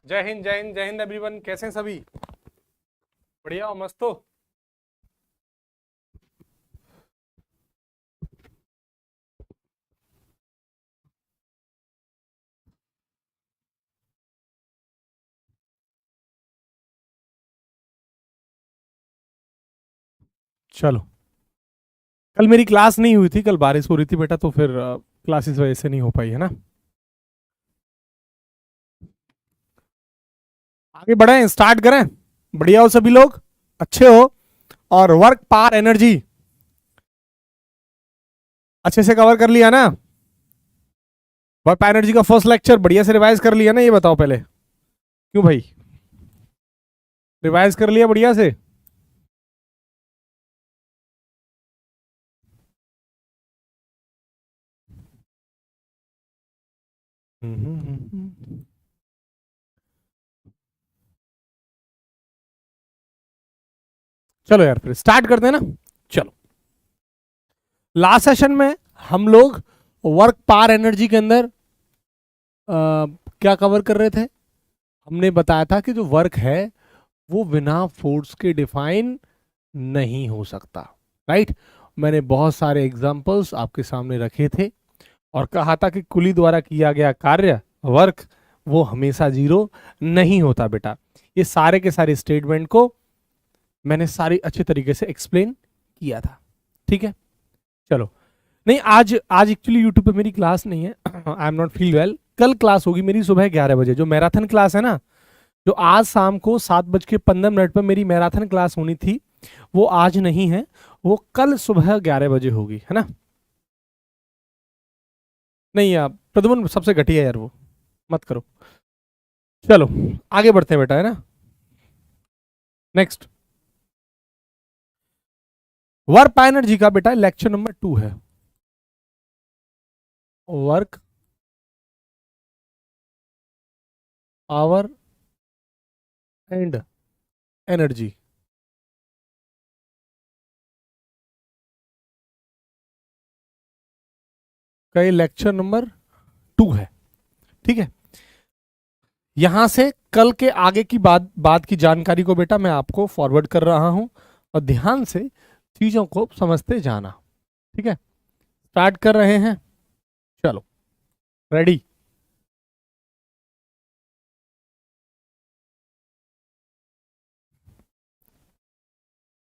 जय हिंद जय हिंद जय हिंद एवरीवन। कैसे हैं सभी? बढ़िया हो? मस्त हो? चलो, कल मेरी क्लास नहीं हुई थी, कल बारिश हो रही थी बेटा, तो फिर क्लासेस वजह से नहीं हो पाई है ना। आगे बढ़े, स्टार्ट करें। बढ़िया हो सभी लोग? अच्छे हो? और वर्क पावर एनर्जी अच्छे से कवर कर लिया ना? वर्क पावर एनर्जी का फर्स्ट लेक्चर बढ़िया से रिवाइज कर लिया ना? ये बताओ पहले। क्यों भाई, रिवाइज कर लिया बढ़िया से? चलो यार, फिर स्टार्ट करते हैं ना। चलो, लास्ट सेशन में हम लोग वर्क पावर एनर्जी के अंदर क्या कवर कर रहे थे? हमने बताया था कि जो वर्क है वो बिना फोर्स के डिफाइन नहीं हो सकता, राइट? मैंने बहुत सारे एग्जांपल्स आपके सामने रखे थे और कहा था कि कुली द्वारा किया गया कार्य वर्क वो हमेशा जीरो नहीं होता बेटा। ये सारे के सारे स्टेटमेंट को मैंने सारी अच्छे तरीके से एक्सप्लेन किया था, ठीक है? चलो, नहीं आज आज एक्चुअली यूट्यूब पे मेरी क्लास नहीं है, I am not feel well. कल क्लास होगी मेरी सुबह 11 बजे, जो मैराथन क्लास है ना, जो आज शाम को 7:15 पर मेरी मैराथन क्लास होनी थी, वो आज नहीं है, वो कल सुबह 11 बजे होगी, है ना? नहीं यार प्रद्युमन सबसे घटिया यार, वो मत करो। चलो आगे बढ़ते हैं बेटा, है ना? नेक्स्ट, वर्क पावर एनर्जी का बेटा लेक्चर नंबर 2 है, वर्क पावर एंड एनर्जी। का ये लेक्चर नंबर 2 है, ठीक है? यहां से कल के आगे की बात की जानकारी को बेटा मैं आपको फॉरवर्ड कर रहा हूं, और ध्यान से चीजों को समझते जाना, ठीक है? स्टार्ट कर रहे हैं, चलो, रेडी?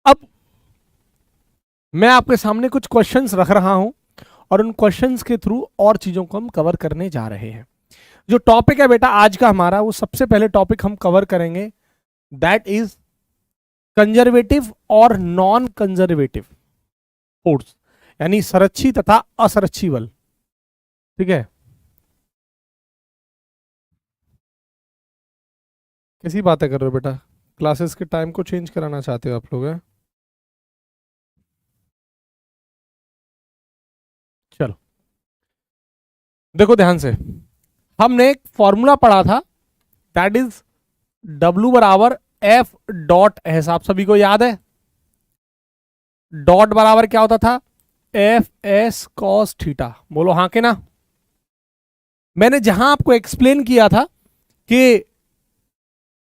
अब मैं आपके सामने कुछ क्वेश्चंस रख रहा हूं और उन क्वेश्चंस के थ्रू और चीजों को हम कवर करने जा रहे हैं। जो टॉपिक है बेटा आज का हमारा, वो सबसे पहले टॉपिक हम कवर करेंगे, दैट इज कंजर्वेटिव और नॉन कंजर्वेटिव फोर्स, यानी संरक्षी तथा असंरक्षी बल, ठीक है? कैसी बातें कर रहे हो बेटा? क्लासेस के टाइम को चेंज कराना चाहते हो आप लोग, हैं? चलो देखो ध्यान से, हमने एक फॉर्मूला पढ़ा था, दैट इज W बराबर F डॉट एस। आप सभी को याद है डॉट बराबर क्या होता था? F S cos theta. बोलो हाँ के ना? मैंने जहां आपको एक्सप्लेन किया था कि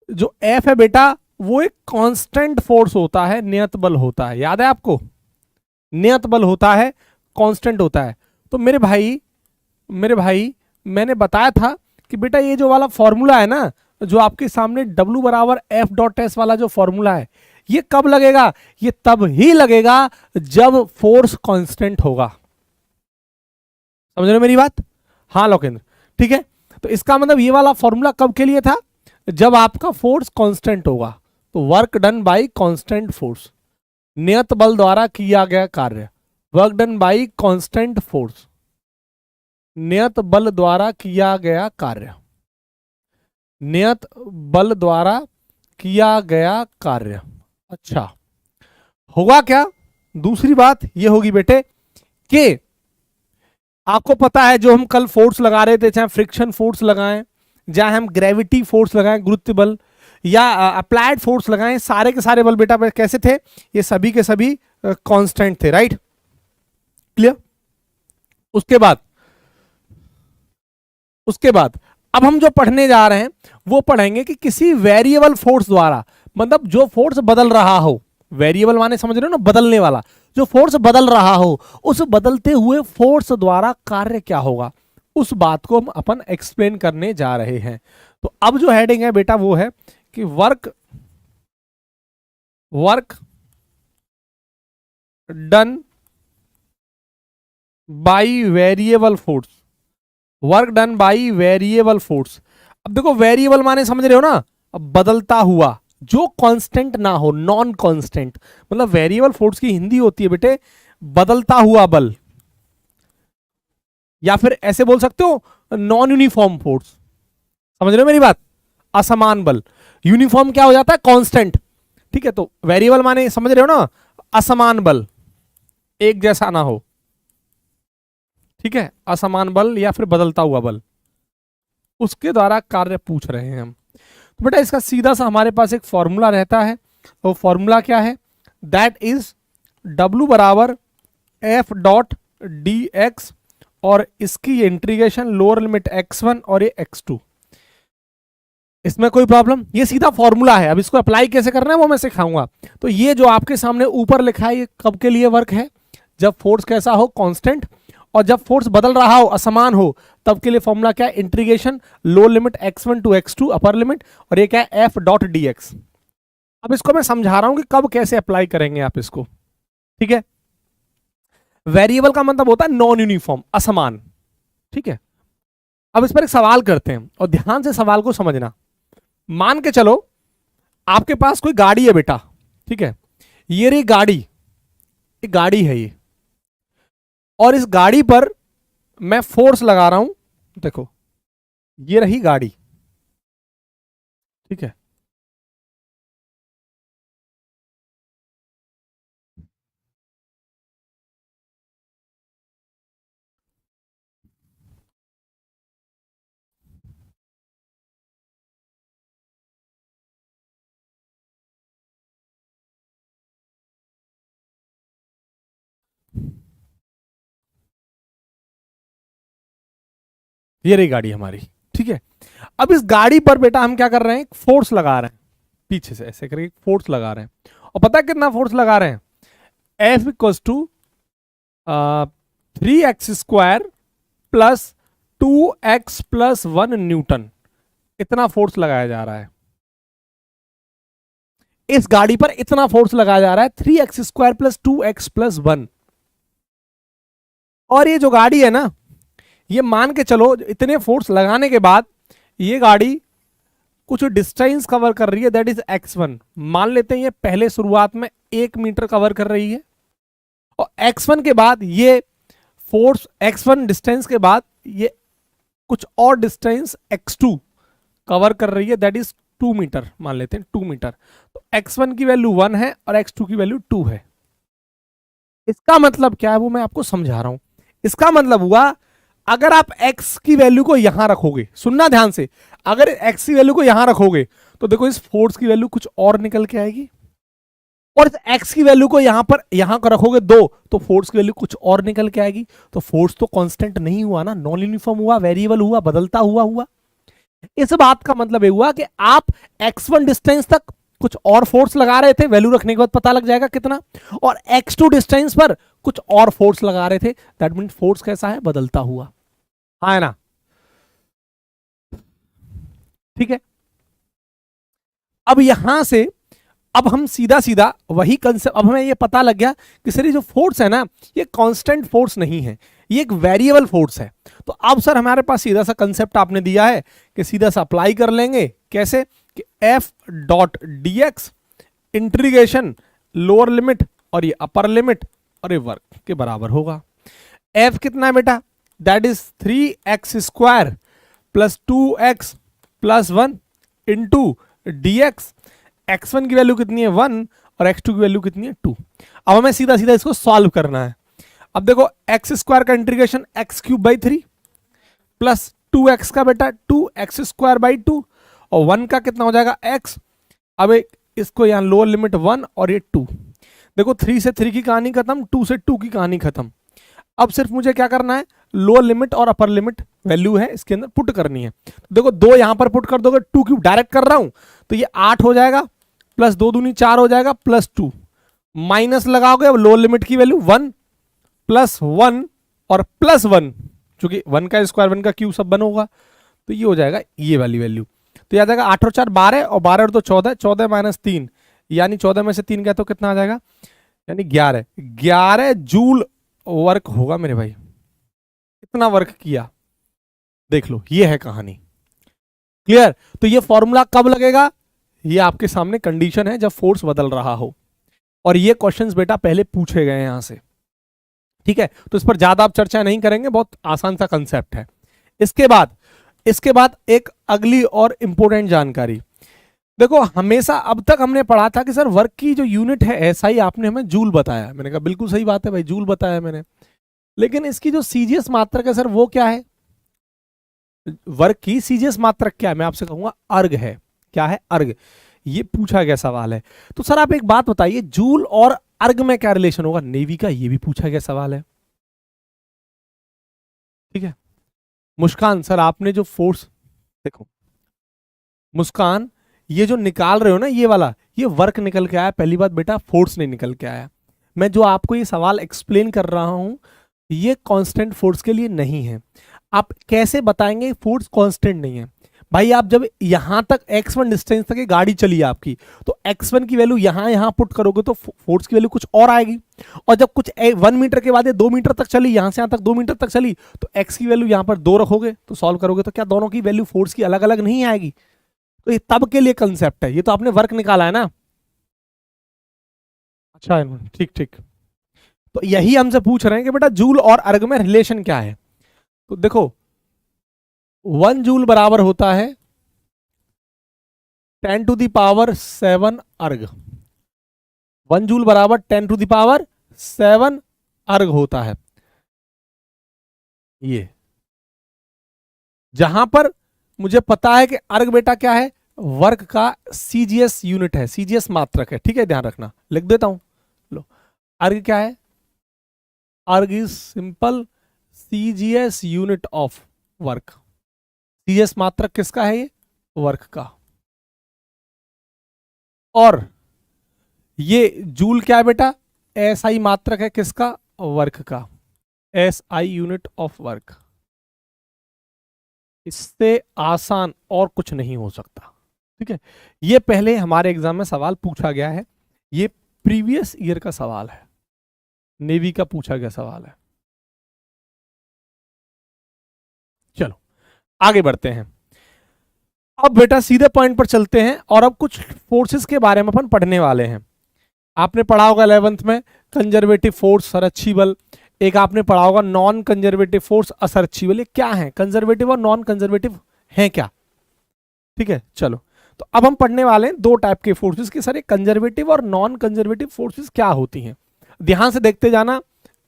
जो F है बेटा वो एक कांस्टेंट फोर्स होता है, नियत बल होता है, याद है आपको? नियत बल होता है, कांस्टेंट होता है। तो मेरे भाई मैंने बताया था कि बेटा ये जो वाला फॉर्मूला है ना, जो आपके सामने W बराबर F डॉट एस वाला जो फॉर्मूला है, ये कब लगेगा? ये तब ही लगेगा जब फोर्स कांस्टेंट होगा। समझ रहे हो मेरी बात? हाँ लोकेंद्र, ठीक है? तो इसका मतलब ये वाला फॉर्मूला कब के लिए था? जब आपका फोर्स कांस्टेंट होगा। तो work done bye constant force, नियत बल द्वारा किया गया कार्य, work done bye constant force, नियत बल द्वारा किया गया कार्य, नियत बल द्वारा किया गया कार्य। अच्छा, होगा क्या? दूसरी बात ये होगी बेटे कि आपको पता है जो हम कल फोर्स लगा रहे थे, चाहे फ्रिक्शन फोर्स लगाएं, चाहे हम ग्रेविटी फोर्स लगाएं, गुरुत्व बल, या अप्लाइड फोर्स लगाएं, सारे के सारे बल बेटा कैसे थे? ये सभी के सभी कांस्टेंट थे, राइट? क्लियर? उसके बाद अब हम जो पढ़ने जा रहे हैं वो पढ़ेंगे कि किसी वेरिएबल फोर्स द्वारा, मतलब जो फोर्स बदल रहा हो, वेरिएबल माने समझ रहे हो ना, बदलने वाला, जो फोर्स बदल रहा हो, उस बदलते हुए फोर्स द्वारा कार्य क्या होगा, उस बात को हम अपन एक्सप्लेन करने जा रहे हैं। तो अब जो हेडिंग है बेटा वो है कि work done by variable force, work done by variable force. अब देखो वेरिएबल माने समझ रहे हो ना, अब बदलता हुआ, जो कांस्टेंट ना हो, नॉन कांस्टेंट, मतलब वेरिएबल फोर्स की हिंदी होती है बेटे बदलता हुआ बल, या फिर ऐसे बोल सकते हो नॉन यूनिफॉर्म फोर्स। समझ रहे हो मेरी बात, असमान बल। यूनिफॉर्म क्या हो जाता है, कांस्टेंट, ठीक है। तो वेरिएबल माने समझ रहे हो ना, असमान बल, एक जैसा ना हो, ठीक है, असमान बल या फिर बदलता हुआ बल, उसके द्वारा कार्य पूछ रहे हैं हम। तो बेटा इसका सीधा सा हमारे पास एक फॉर्मूला रहता है, वो फॉर्मूला क्या है, दैट इज W बराबर F डॉट डी एक्स, और इसकी इंटीग्रेशन लोअर लिमिट x1 और ये x2। इसमें कोई प्रॉब्लम, ये सीधा फॉर्मूला है, अब इसको अप्लाई कैसे करना है वो मैं सिखाऊंगा। तो ये जो आपके सामने ऊपर लिखा है ये कब के लिए वर्क है, जब फोर्स कैसा हो, कांस्टेंट, और जब फोर्स बदल रहा हो, असमान हो, तब के लिए फॉर्मूला क्या है, integration lower limit x1 to x2 upper limit, और ये क्या है F डॉट डी एक्स। अब इसको मैं समझा रहा हूं कि कब कैसे अप्लाई करेंगे आप इसको, ठीक है। वेरिएबल का मतलब होता है नॉन यूनिफॉर्म, असमान, ठीक है। अब इस पर एक सवाल करते हैं और ध्यान से सवाल को समझना। मान के चलो आपके पास कोई गाड़ी है बेटा, ठीक है, ये रही गाड़ी, एक गाड़ी है ये, और इस गाड़ी पर मैं फोर्स लगा रहा हूं, देखो ये रही गाड़ी, ठीक है। ये रही गाड़ी हमारी, ठीक है। अब इस गाड़ी पर बेटा हम क्या कर रहे हैं, फोर्स लगा रहे हैं, पीछे से ऐसे करके फोर्स लगा रहे हैं, और पता है कितना फोर्स लगा रहे हैं, F equals to 3x² plus 2x plus 1 newton, इतना फोर्स लगाया जा रहा है इस गाड़ी पर, इतना फोर्स लगाया जा रहा है 3x² प्लस 2x प्लस 1। और ये जो गाड़ी है ना, ये मान के चलो इतने फोर्स लगाने के बाद ये गाड़ी कुछ डिस्टेंस कवर कर रही है, दैट इज x1। मान लेते हैं ये पहले शुरुआत में 1 मीटर कवर कर रही है, और x1 के बाद ये फोर्स, x1 डिस्टेंस के बाद ये कुछ और डिस्टेंस x2 कवर कर रही है, दैट इज 2 मीटर, मान लेते हैं 2 मीटर। तो x1 की वैल्यू 1 है और x2 की वैल्यू 2 है। इसका मतलब क्या है वो मैं आपको समझा रहा हूं। इसका मतलब हुआ अगर आप x की वैल्यू को यहां रखोगे, सुनना ध्यान से, अगर x की वैल्यू को यहां रखोगे तो देखो इस फोर्स की वैल्यू कुछ और निकल के आएगी, और इस x की वैल्यू को यहां पर यहां को रखोगे 2, तो फोर्स की वैल्यू कुछ और निकल के आएगी। तो फोर्स तो कांस्टेंट नहीं हुआ ना, नॉन यूनिफॉर्म हुआ, वेरिएबल हुआ, बदलता हुआ। इस बात का मतलब ये हुआ कि आप x1 डिस्टेंस तक कुछ और फोर्स लगा रहे थे, वैल्यू रखने के बाद पता लग जाएगा कितना, और x2 डिस्टेंस पर कुछ और फोर्स लगा रहे थे, दैट मीन फोर्स कैसा है, बदलता हुआ, हाँ है ना, ठीक है। अब यहां से अब हम सीधा सीधा वही कंसेप्ट, अब हमें ये पता लग गया कि सर ये जो फोर्स है ना, ये कांस्टेंट फोर्स नहीं है, ये एक वेरिएबल फोर्स है। तो अब सर हमारे पास सीधा सा कंसेप्ट आपने दिया है कि सीधा सा अप्लाई कर लेंगे, कैसे कि F dot D x integration lower limit और ये अपर लिमिट और ये वर्क के बराबर होगा। F कितना है बेटा, that is 3x² plus 2x plus 1 into D x. x1 की वैल्यू कितनी है 1 और x2 की वैल्यू कितनी है 2। अब हमें सीधा सीधा इसको सॉल्व करना है। अब देखो x² का इंटीग्रेशन x³/3 प्लस 2x का बेटा 2x²/2 और 1 का कितना हो जाएगा x। अब इसको यहां लोअर लिमिट 1 और ये 2, देखो 3 से 3 की कहानी खत्म, 2 से 2 की कहानी खत्म। अब सिर्फ मुझे क्या करना है, लोअर लिमिट और अपर लिमिट वैल्यू है इसके अंदर पुट करनी है। तो देखो 2 यहां पर पुट कर दोगे, 2 क्यूब डायरेक्ट कर रहा हूं तो ये 8 हो जाएगा, प्लस 2 दूनी 4 हो जाएगा, प्लस 2 माइनस लगाओगे, अब लोअर लिमिट की वैल्यू 1 प्लस 1 और प्लस 1, चूंकि 1 का स्क्वायर 1 का क्यूब सब 1 होगा, तो ये हो जाएगा ये वाली वैल्यू। तो याद आएगा 8 और 4 12 और 12 और 2 14, 14 माइनस 3 यानी 14 में से 3 गया तो कितना आ जाएगा, यानी 11, 11 जूल वर्क होगा मेरे भाई। कितना वर्क किया देख लो, ये है कहानी। क्लियर? तो ये फॉर्मूला कब लगेगा, ये आपके सामने कंडीशन है जब फोर्स बदल रहा हो, और ये क्वेश्चंस बेटा पहले पूछे गए हैं यहां से। ठीक है, तो इस पर ज्यादा आप चर्चा नहीं करेंगे, बहुत आसान सा कंसेप्ट है। इसके बाद एक अगली और इंपॉर्टेंट जानकारी देखो, हमेशा अब तक हमने पढ़ा था कि सर वर्क की जो यूनिट है ऐसा ही, आपने हमें जूल बताया। मैंने कहा बिल्कुल सही बात है भाई, जूल बताया मैंने, लेकिन इसकी जो सीजीएस मात्रक है सर वो क्या है, वर्क की सीजीएस मात्रक क्या है, मैं आपसे कहूंगा अर्ग है। क्या है? अर्ग। ये पूछा गया सवाल है। तो सर आप एक बात बताइए, जूल और अर्ग में क्या रिलेशन होगा, नेवी का ये भी पूछा गया सवाल है। ठीक है मुस्कान, सर आपने जो फोर्स देखो, मुस्कान ये जो निकाल रहे हो ना ये वाला, ये वर्क निकल के आया, पहली बात बेटा फोर्स नहीं निकल के आया। मैं जो आपको ये सवाल एक्सप्लेन कर रहा हूं ये कांस्टेंट फोर्स के लिए नहीं है। आप कैसे बताएंगे फोर्स कांस्टेंट नहीं है भाई, आप जब यहां तक x1 डिस्टेंस तक ये गाड़ी चली आपकी, तो x1 की वैल्यू यहां पुट करोगे तो फोर्स की वैल्यू कुछ और आएगी, और जब कुछ 1 मीटर के बाद ये 2 मीटर तक चली, यहां से यहां तक 2 मीटर तक चली, तो x की वैल्यू यहां पर 2 रखोगे तो सॉल्व करोगे तो क्या दोनों की वैल्यू फोर्स की अलग अलग नहीं आएगी? तो ये तब के लिए कंसेप्ट है, ये तो आपने वर्क निकाला है ना। अच्छा ठीक ठीक, तो यही हमसे पूछ रहे हैं कि बेटा जूल और अर्ग में रिलेशन क्या है। तो देखो 1 जूल बराबर होता है 10 टू दी पावर 7 अर्ग। 1 जूल बराबर 10 टू दी पावर 7 अर्ग होता है। ये जहां पर मुझे पता है कि अर्ग बेटा क्या है, वर्क का सीजीएस यूनिट है, सीजीएस मात्रक है। ठीक है ध्यान रखना, लिख देता हूं। लो, अर्ग क्या है, अर्ग is simple CGS unit of work. CGS मात्रक किसका है, ये वर्क का। और ये जूल क्या है बेटा, एसआई मात्रक है किसका, वर्क का, एसआई यूनिट ऑफ वर्क। इससे आसान और कुछ नहीं हो सकता। ठीक है, ये पहले हमारे एग्जाम में सवाल पूछा गया है, ये प्रीवियस ईयर का सवाल है, नेवी का पूछा गया सवाल है। चलो आगे बढ़ते हैं, अब बेटा सीधे पॉइंट पर चलते हैं और अब कुछ फोर्सेस के बारे में अपन पढ़ने वाले हैं। आपने पढ़ा होगा 11th में कंजर्वेटिव फोर्स, संरक्षी बल। एक आपने पढ़ा होगा नॉन कंजर्वेटिव फोर्स, असंरक्षी बल। ये क्या है, कंजर्वेटिव और नॉन कंजर्वेटिव है क्या? ठीक है चलो, तो अब हम पढ़ने वाले हैं 2 टाइप के फोर्सेस के, सर कंजर्वेटिव और नॉन कंजर्वेटिव फोर्सेस क्या होती हैं। ध्यान से देखते जाना,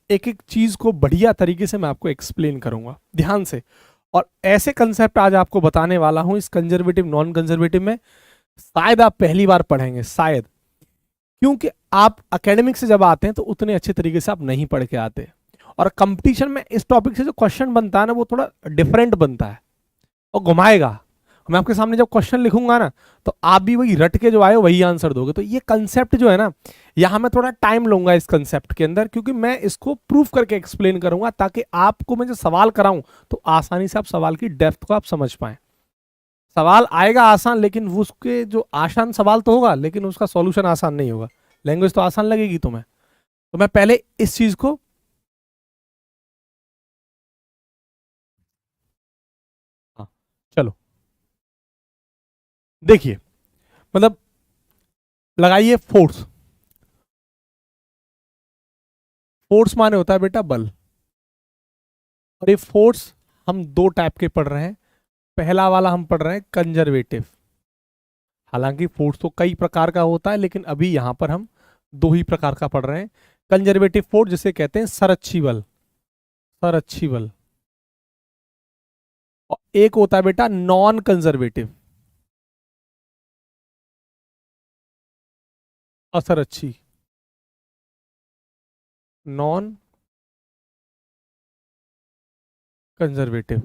एक एक चीज को बढ़िया तरीके से मैं आपको एक्सप्लेन करूंगा ध्यान से, और ऐसे कंसेप्ट आज आपको बताने वाला हूं इस कंजर्वेटिव नॉन कंजर्वेटिव में, शायद आप पहली बार पढ़ेंगे, शायद, क्योंकि आप एकेडमिक से जब आते हैं तो उतने अच्छे तरीके से आप नहीं पढ़ के आते, और कंपटीशन में इस टॉपिक से जो क्वेश्चन बनता है ना वो थोड़ा डिफरेंट बनता है और घुमाएगा। मैं आपके सामने जब क्वेश्चन लिखूंगा ना तो आप भी वही रट के जो आए वही आंसर दोगे। तो ये कंसेप्ट जो है ना, यहां मैं थोड़ा टाइम लूंगा इस कंसेप्ट के अंदर, क्योंकि मैं इसको प्रूफ करके एक्सप्लेन करूंगा ताकि आपको मैं जो सवाल कराऊं तो आसानी से आप सवाल की डेप्थ को आप समझ पाए। सवाल आएगा आसान, लेकिन वो उसके जो आसान सवाल तो होगा लेकिन उसका सॉल्यूशन आसान नहीं होगा। लैंग्वेज तो आसान लगेगी तुम्हें, तो मैं पहले इस चीज को, हाँ चलो देखिए, मतलब लगाइए फोर्स। फोर्स माने होता है बेटा बल, और ये फोर्स हम 2 टाइप के पढ़ रहे हैं। पहला वाला हम पढ़ रहे हैं कंजर्वेटिव, हालांकि फोर्स तो कई प्रकार का होता है लेकिन अभी यहां पर हम 2 ही प्रकार का पढ़ रहे हैं। कंजर्वेटिव फोर्स जिसे कहते हैं संरक्षी बल, संरक्षी बल, और एक होता है बेटा नॉन कंजर्वेटिव, असंरक्षी, नॉन कंजर्वेटिव,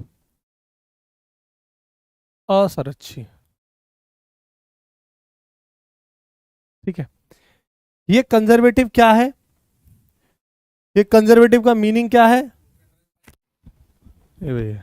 असंरक्षी। ठीक है, ये कंजर्वेटिव क्या है, ये कंजर्वेटिव का मीनिंग क्या है, ये भैया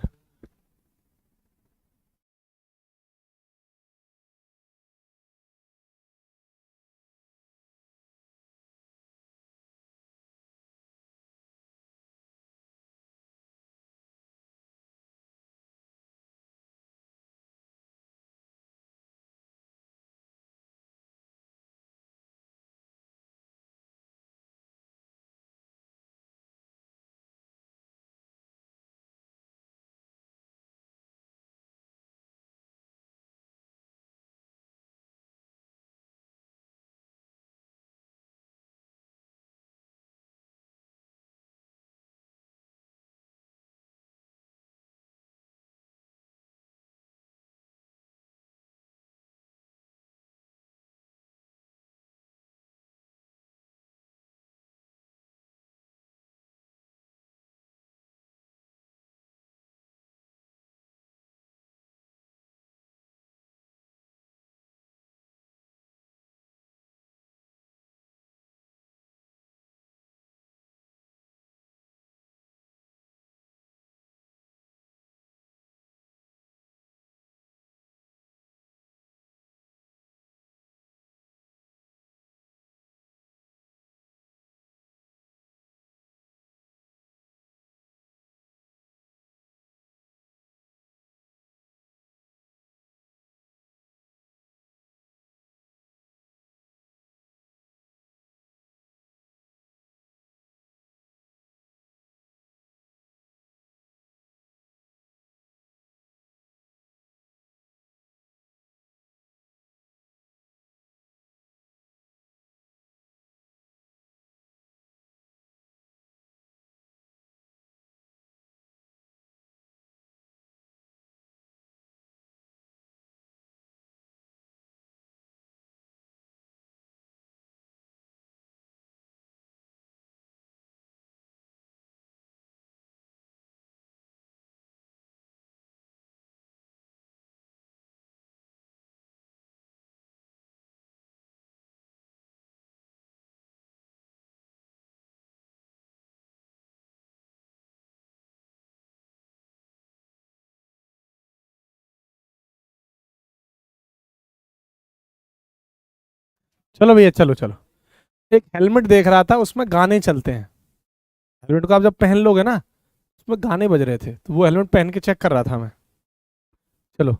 चलो भैया, चलो चलो, एक हेलमेट देख रहा था, उसमें गाने चलते हैं। हेलमेट को आप जब पहन लोगे ना, उसमें गाने बज रहे थे, तो वो हेलमेट पहन के चेक कर रहा था मैं। चलो,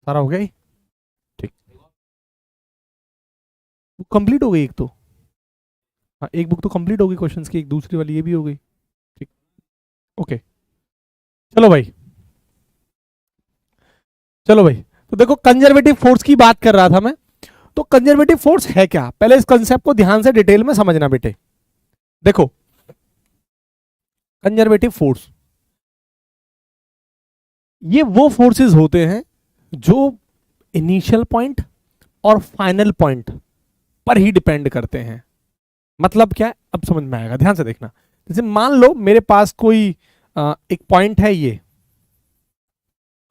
सारा हो गया ही। ठीक, वो कंप्लीट हो गई एक तो। हाँ, एक बुक तो कंप्लीट हो गई क्वेश्चंस की, एक दूसरी वाली ये भी हो गई। ठीक, ओके। चलो भाई, चलो भाई, तो देखो कंजर्वेटिव फोर्स की बात कर रहा था मैं। तो कंजर्वेटिव फोर्स है क्या, पहले इस कंसेप्ट को ध्यान से डिटेल में समझना बेटे। देखो, कंजर्वेटिव फोर्स, ये वो फोर्सेस होते हैं जो इनिशियल पॉइंट और फाइनल पॉइंट पर ही डिपेंड करते हैं। मतलब क्या है, अब समझ में आएगा, ध्यान से देखना। जैसे मान लो मेरे पास कोई एक पॉइंट है ये,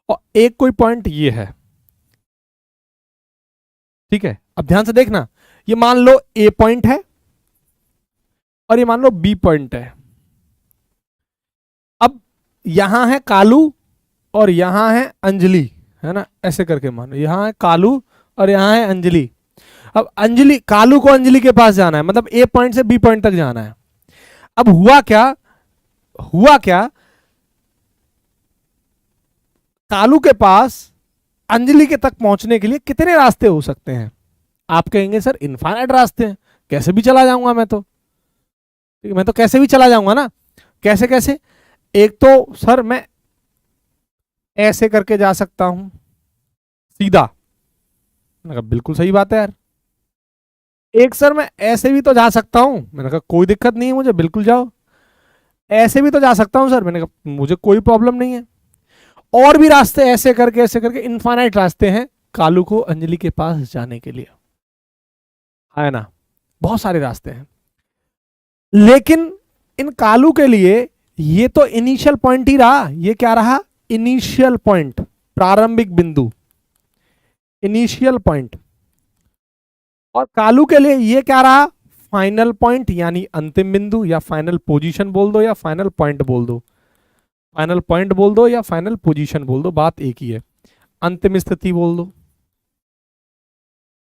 और एक कोई पॉइंट ये है। ठीक है, अब ध्यान से देखना, ये मान लो ए पॉइंट है और ये मान लो बी पॉइंट है। अब यहां है कालू और यहां है अंजलि, है ना, ऐसे करके मानो यहां है कालू और यहां है अंजलि। अब अंजलि, कालू को अंजलि के पास जाना है, मतलब ए पॉइंट से बी पॉइंट तक जाना है। अब हुआ क्या, हुआ क्या, कालू के पास अंजलि के तक पहुंचने के लिए कितने रास्ते हो सकते हैं। आप कहेंगे सर इनफाइनाइट रास्ते हैं, कैसे भी चला जाऊंगा मैं तो। मैं तो कैसे भी चला जाऊंगा ना। कैसे कैसे, एक तो सर मैं ऐसे करके जा सकता हूं सीधा। मैंने कहा बिल्कुल सही बात है यार। एक सर मैं ऐसे भी तो जा सकता हूं, मैंने कहा कोई दिक्कत नहीं है मुझे, बिल्कुल जाओ। ऐसे भी तो जा सकता हूं सर, मैंने कहा मुझे कोई प्रॉब्लम नहीं है। और भी रास्ते ऐसे करके इनफाइनाइट रास्ते हैं कालू को अंजलि के पास जाने के लिए, है ना। बहुत सारे रास्ते हैं, लेकिन इन कालू के लिए ये तो इनिशियल पॉइंट ही रहा। ये क्या रहा? इनिशियल पॉइंट, प्रारंभिक बिंदु, इनिशियल पॉइंट। और कालू के लिए ये क्या रहा? फाइनल पॉइंट, यानी अंतिम बिंदु, या फाइनल पोजीशन बोल दो या फाइनल पॉइंट बोल दो, फाइनल पॉइंट बोल दो या फाइनल पोजीशन बोल दो, बात एक ही है, अंतिम स्थिति बोल दो।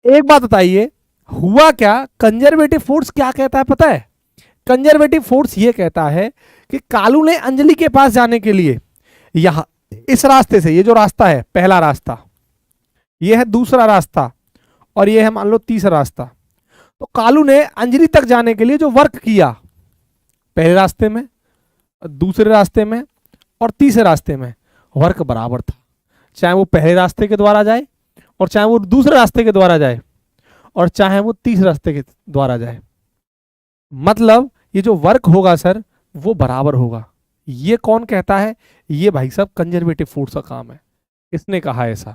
एक बात बताइए, हुआ क्या? कंजर्वेटिव फोर्स क्या कहता है पता है? कंजर्वेटिव फोर्स ये कहता है कि कालू ने अंजलि के पास जाने के लिए यहां इस रास्ते से, ये जो रास्ता है पहला रास्ता, ये है दूसरा रास्ता, और ये है मान लो तीसरा रास्ता, तो कालू ने अंजलि तक जाने के लिए जो वर्क किया पहले रास्ते में, दूसरे रास्ते में और तीसरे रास्ते में, वर्क बराबर था, चाहे वो पहले रास्ते के द्वारा जाए और चाहे वो दूसरे रास्ते के द्वारा जाए और चाहे वो तीसरे रास्ते के द्वारा जाए। मतलब ये जो वर्क होगा सर वो बराबर होगा। ये कौन कहता है? ये भाई साहब कंजर्वेटिव फोर्स का काम है, इसने कहा ऐसा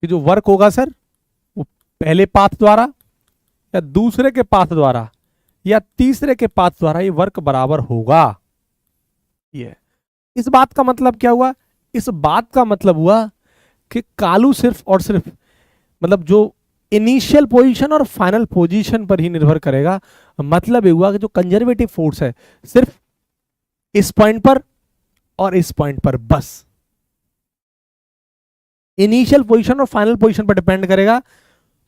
कि जो वर्क होगा सर वो पहले पाथ द्वारा या दूसरे के पाथ द्वारा या तीसरे के पाथ द्वारा ये वर्क बराबर होगा। ये इस बात का मतलब क्या हुआ? इस बात का मतलब हुआ कि कालू सिर्फ और सिर्फ मतलब जो इनिशियल पोजीशन और फाइनल पोजीशन पर ही निर्भर करेगा। मतलब ये हुआ कि जो कंजर्वेटिव फोर्स है सिर्फ इस पॉइंट पर और इस पॉइंट पर बस इनिशियल पोजीशन और फाइनल पोजीशन पर डिपेंड करेगा,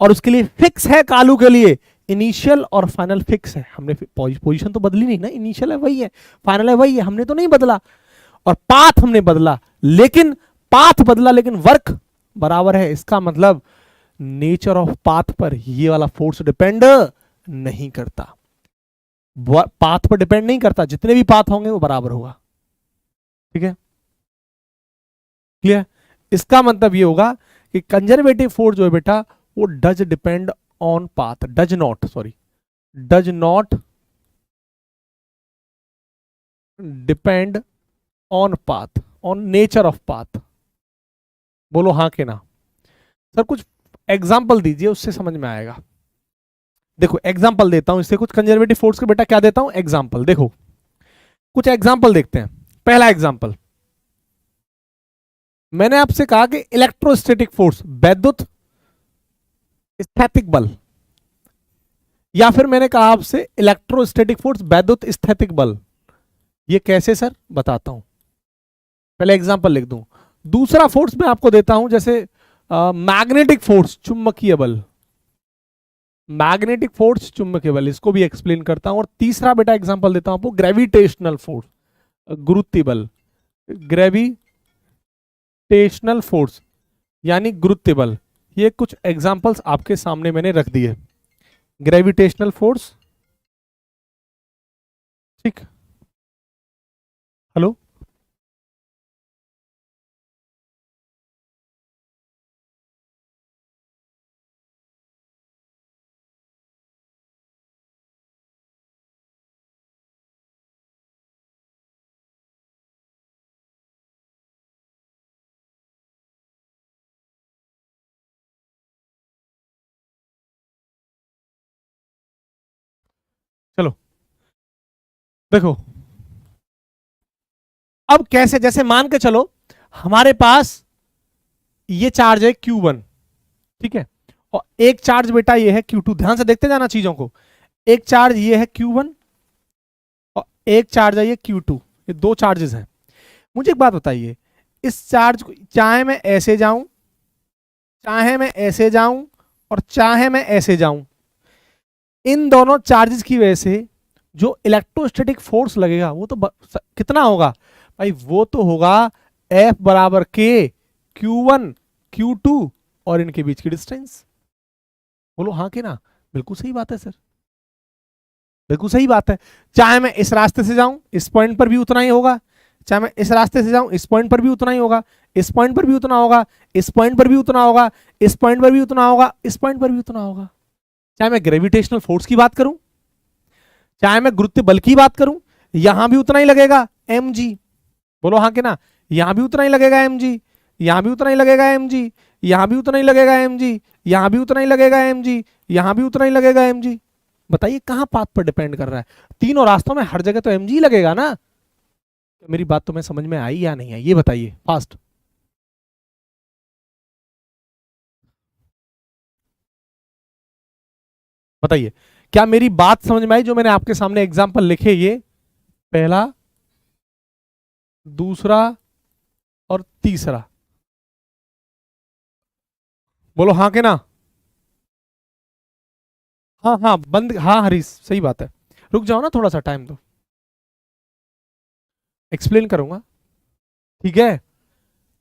और उसके लिए फिक्स है कालू के लिए, इनिशियल और फाइनल फिक्स है। हमने पोजीशन तो बदली नहीं ना, इनिशियल है वही है, फाइनल है वही है, हमने तो नहीं बदला, और पाथ हमने बदला, लेकिन पाथ बदला लेकिन वर्क बराबर है। इसका मतलब नेचर ऑफ पाथ पर ये वाला फोर्स डिपेंड नहीं करता, पाथ पर डिपेंड नहीं करता, जितने भी पाथ होंगे वो बराबर होगा। ठीक है, क्लियर? इसका मतलब ये होगा कि कंजर्वेटिव फोर्स जो है बेटा वो does depend on path, does not depend on path, on nature of path. बोलो हाँ के ना? सर कुछ एग्जाम्पल दीजिए, उससे समझ में आएगा। देखो एग्जाम्पल देता हूं इससे, कुछ कंजर्वेटिव फोर्स के बेटा क्या देता हूं? एग्जाम्पल। देखो कुछ एग्जाम्पल देखते हैं। पहला एग्जाम्पल, मैंने आपसे कहा कि इलेक्ट्रोस्टैटिक फोर्स, वैद्युत स्थैतिक बल, या फिर मैंने कहा आपसे इलेक्ट्रोस्टैटिक फोर्स वैद्युत स्थैतिक बल। ये कैसे सर? बताता हूं, पहले एग्जाम्पल लिख दूं। दूसरा फोर्स मैं आपको देता हूं, जैसे मैग्नेटिक फोर्स, चुंबकीय बल, मैग्नेटिक फोर्स चुंबकीय बल, इसको भी एक्सप्लेन करता हूं। और तीसरा बेटा एग्जांपल देता हूं आपको, ग्रेविटेशनल फोर्स, गुरुत्वीय बल, ग्रेविटेशनल फोर्स यानी गुरुत्वीय बल। ये कुछ एग्जांपल्स आपके सामने मैंने रख दिए। ग्रेविटेशनल फोर्स, ठीक, हेलो, चलो देखो अब कैसे, जैसे मान के चलो हमारे पास ये चार्ज है Q1, ठीक है, और एक चार्ज बेटा ये है Q2। ध्यान से देखते जाना चीजों को। एक चार्ज ये है Q1 और एक चार्ज है ये Q2, ये दो चार्जेस हैं। मुझे एक बात बताइए, इस चार्ज को चाहे मैं ऐसे जाऊं, चाहे मैं ऐसे जाऊं और चाहे मैं ऐसे जाऊं, इन दोनों चार्जेस की वजह से जो इलेक्ट्रोस्टैटिक फोर्स लगेगा वो तो कितना होगा भाई? वो तो होगा F बराबर K, Q1 Q2 और इनके बीच की डिस्टेंस। बोलो हाँ कि ना? बिल्कुल सही बात है सर, बिल्कुल सही बात है। चाहे मैं इस रास्ते से जाऊं, इस पॉइंट पर भी उतना ही होगा, चाहे मैं इस रास्ते से जाऊं, इस पॉइंट पर भी उतना ही होगा, इस पॉइंट पर भी उतना होगा, इस पॉइंट पर भी उतना होगा, इस पॉइंट पर भी उतना होगा, इस पॉइंट पर भी उतना होगा। चाहे मैं ग्रेविटेशनल फोर्स की बात करूं, चाहे मैं गुरुत्वीय बल की बात करूं, यहां भी उतना ही लगेगा mg। बोलो हाँ कि ना? यहां भी उतना ही लगेगा mg, यहां भी उतना ही लगेगा mg, यहां भी उतना ही लगेगा mg, यहां भी उतना ही लगेगा mg, यहां भी उतना ही लगेगा mg। बताइए कहां पाथ पर डिपेंड कर रहा है? तीनों रास्तों में हर जगह तो mg लगेगा ना। मेरी बात तुम्हें समझ में आई या नहीं आई, ये बताइए फास्ट। बताइए क्या मेरी बात समझ में आई? जो मैंने आपके सामने एग्जांपल लिखे, ये पहला, दूसरा और तीसरा, बोलो हाँ के ना। हाँ हाँ बंद, हाँ हरीश सही बात है। रुक जाओ ना थोड़ा सा, टाइम दो, एक्सप्लेन करूंगा, ठीक है?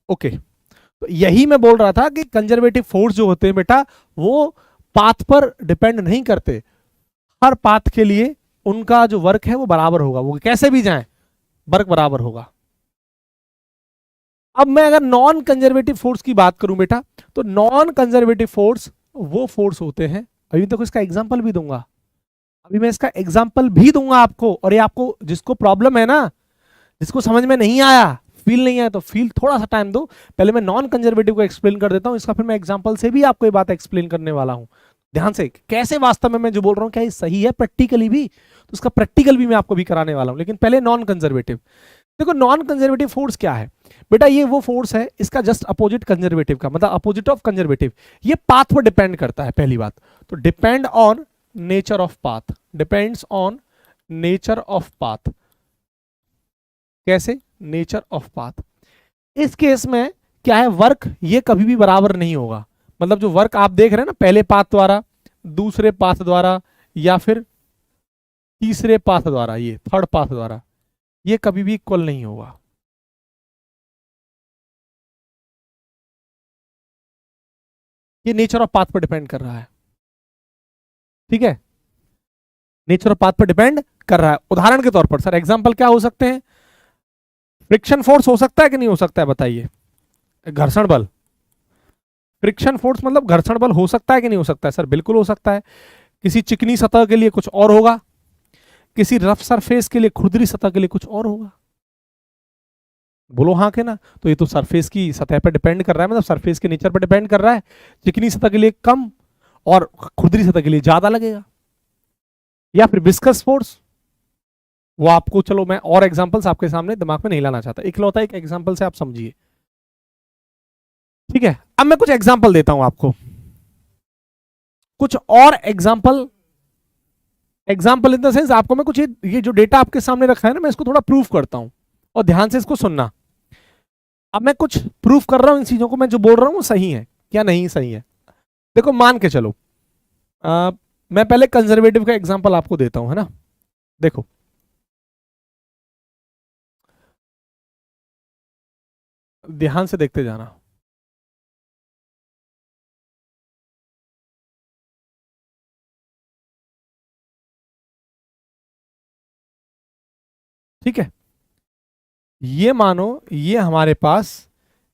ओके, तो यही मैं बोल रहा था कि कंजर्वेटिव फोर्स जो होते हैं बेटा, वो पाथ पर डिपेंड नहीं करते। हर पाथ के लिए उनका जो वर्क है वो बराबर होगा, वो कैसे भी जाएं वर्क बराबर होगा। अब मैं अगर नॉन कंजर्वेटिव फोर्स की बात करूं बेटा, तो नॉन कंजर्वेटिव फोर्स वो फोर्स होते हैं, अभी तक इसका एग्जांपल भी दूंगा, अभी मैं इसका एग्जांपल भी दूंगा आपको। और ये आपको जिसको प्रॉब्लम है ना, जिसको समझ में नहीं आया, फील नहीं आया, तो फील थोड़ा सा टाइम दो। पहले मैं नॉन कंजर्वेटिव को एक्सप्लेन कर देता हूं, इसका फिर मैं एग्जांपल से भी आपको ये बात एक्सप्लेन करने वाला हूं। ध्यान से, कैसे वास्तव में मैं जो बोल रहा हूं क्या ये सही है प्रैक्टिकली भी, तो उसका प्रैक्टिकल भी मैं आपको भी कराने वाला हूं। लेकिन पहले नॉन कंजर्वेटिव। देखो नॉन कंजर्वेटिव फोर्स क्या है बेटा, ये वो फोर्स है, इसका जस्ट अपोजिट कंजर्वेटिव का, मतलब अपोजिट ऑफ कंजर्वेटिव। ये पाथ पर डिपेंड करता है, पहली बात तो depend on nature of path, depends on nature of path. कैसे? Nature of path. इस केस में क्या है, वर्क ये कभी भी बराबर नहीं होगा। मतलब जो वर्क आप देख रहे हैं ना, पहले पाथ द्वारा, दूसरे पाथ द्वारा, या फिर तीसरे पाथ द्वारा, ये थर्ड पाथ द्वारा, ये कभी भी इक्वल नहीं होगा। ये नेचर ऑफ पाथ पर डिपेंड कर रहा है, ठीक है? नेचर ऑफ पाथ पर डिपेंड कर रहा है। उदाहरण के तौर पर सर एग्जांपल क्या हो सकते हैं? फ्रिक्शन फोर्स हो सकता है कि नहीं हो सकता है, बताइए? घर्षण बल, फ्रिक्शन फोर्स मतलब घर्षण बल हो सकता है कि नहीं हो सकता है? सर बिल्कुल हो सकता है। किसी चिकनी सतह के लिए कुछ और होगा, किसी रफ सरफेस के लिए, खुरदरी सतह के लिए कुछ और होगा। बोलो हाँ के ना। तो ये तो सरफेस की सतह पर डिपेंड कर रहा है, मतलब सरफेस के नेचर पर डिपेंड कर रहा है। चिकनी सतह के लिए कम और खुरदरी सतह के लिए ज्यादा लगेगा। या फिर विस्कस फोर्स, वो आपको, चलो मैं और एग्जांपल्स आपके सामने दिमाग में नहीं लाना चाहता, इकलौता एक एग्जांपल से आप समझिए, ठीक है? अब मैं कुछ एग्जांपल देता हूं आपको, कुछ और example. Example in the sense आपको मैं कुछ ये जो डेटा आपके सामने रखा है ना, मैं इसको थोड़ा प्रूफ करता हूं, और ध्यान से इसको सुनना। अब मैं कुछ प्रूफ कर रहा हूं, इन चीजों को मैं जो बोल रहा हूं वो सही है क्या नहीं सही है। देखो मान के चलो, मैं पहले कंजर्वेटिव का एग्जांपल आपको देता हूं, है ना? देखो ध्यान से देखते जाना। ठीक है, ये मानो ये हमारे पास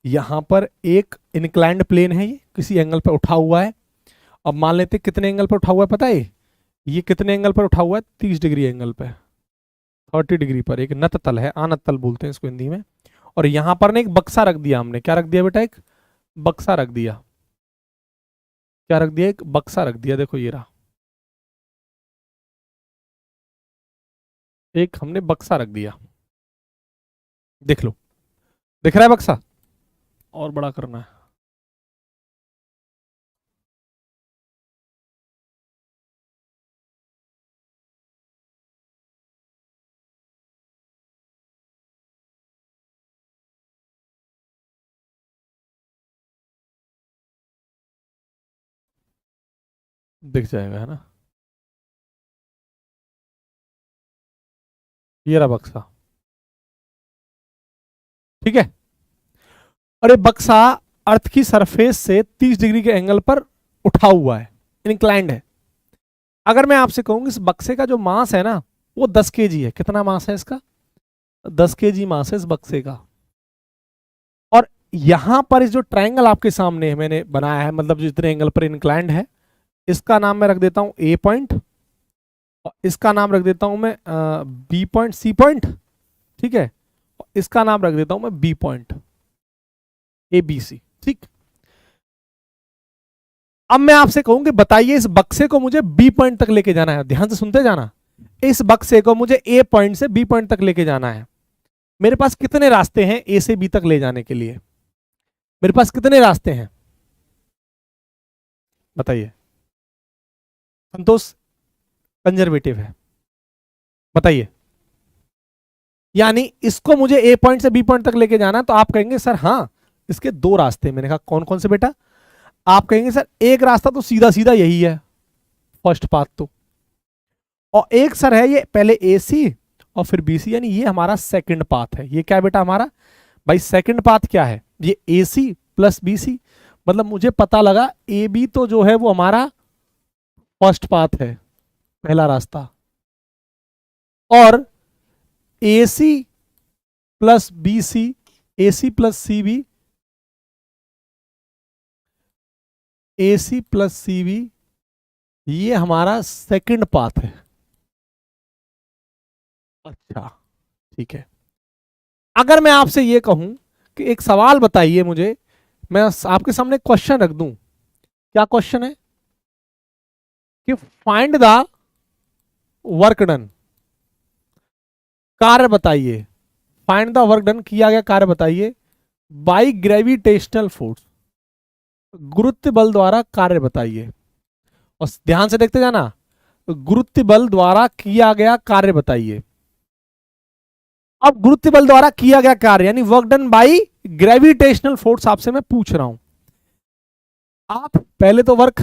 यहां पर एक इंक्लाइंड प्लेन है, ये किसी एंगल पर उठा हुआ है। अब मान लेते कितने एंगल पर उठा हुआ है पता है? ये कितने एंगल पर उठा हुआ है? 30 डिग्री एंगल पे, 30 डिग्री पर। एक नत तल है, आनत तल बोलते हैं इसको हिंदी में। और यहां पर ने एक बक्सा रख दिया हमने, क्या रख दिया बेटा? एक बक्सा रख दिया। क्या रख दिया? एक बक्सा रख दिया। देखो ये रहा, एक हमने बक्सा रख दिया, देख लो, दिख रहा है बक्सा? और बड़ा करना है, दिख जाएगा, है ना? ये रहा बक्सा, ठीक है? और ये बक्सा अर्थ की सरफेस से 30 डिग्री के एंगल पर उठा हुआ है, इंक्लाइंड है। अगर मैं आपसे कहूँ इस बक्से का जो मास है ना, वो 10 केजी है। कितना मास है इसका? 10 केजी मास है इस बक्से का। और यहां पर इस जो ट्रायंगल आपके सामने मैंने बनाया है, मतलब जितने एंगल पर इंक्लाइंड है, इसका नाम मैं रख देता हूं ए पॉइंट, और इसका नाम रख देता हूं मैं बी पॉइंट, सी पॉइंट, ठीक है? और इसका नाम रख देता हूं मैं B point, A B C, ठीक? अब मैं आपसे कहूं कि बताइए इस बक्से को मुझे बी पॉइंट तक लेके जाना है, ध्यान से सुनते जाना, इस बक्से को मुझे ए पॉइंट से बी पॉइंट तक लेके जाना है। मेरे पास कितने रास्ते हैं ए से बी तक ले जाने के लिए? मेरे पास कितने रास्ते हैं बताइए? संतोष कंजर्वेटिव है, बताइए। यानी इसको मुझे ए पॉइंट से बी पॉइंट तक लेके जाना है, तो आप कहेंगे सर हाँ इसके दो रास्ते। मैंने कहा कौन कौन से बेटा? आप कहेंगे सर एक रास्ता तो सीधा सीधा यही है, फर्स्ट पाथ तो, और एक सर है ये पहले ए सी और फिर बी सी, यानी ये हमारा सेकंड पाथ है। ये क्या है बेटा हमारा? भाई सेकंड पाथ क्या है? ये ए सी प्लस बी सी, मतलब मुझे पता लगा ए बी तो जो है वो हमारा फर्स्ट पाथ है, पहला रास्ता, और ए सी प्लस बी सी, ए सी प्लस सी बी, ए सी प्लस सी बी, ये हमारा सेकंड पाथ है। अच्छा ठीक है। अगर मैं आपसे ये कहूं कि एक सवाल बताइए मुझे, मैं आपके सामने क्वेश्चन रख दूं, क्या क्वेश्चन है कि फाइंड द वर्क डन, कार्य बताइए, फाइंड द वर्क डन किया गया कार्य बताइए बाई ग्रेविटेशनल फोर्स, गुरुत्व बल द्वारा कार्य बताइए। और ध्यान से देखते जाना, गुरुत्व बल द्वारा किया गया कार्य बताइए। अब गुरुत्व बल द्वारा किया गया कार्य यानी work done by gravitational force आपसे मैं पूछ रहा हूं। आप पहले तो वर्क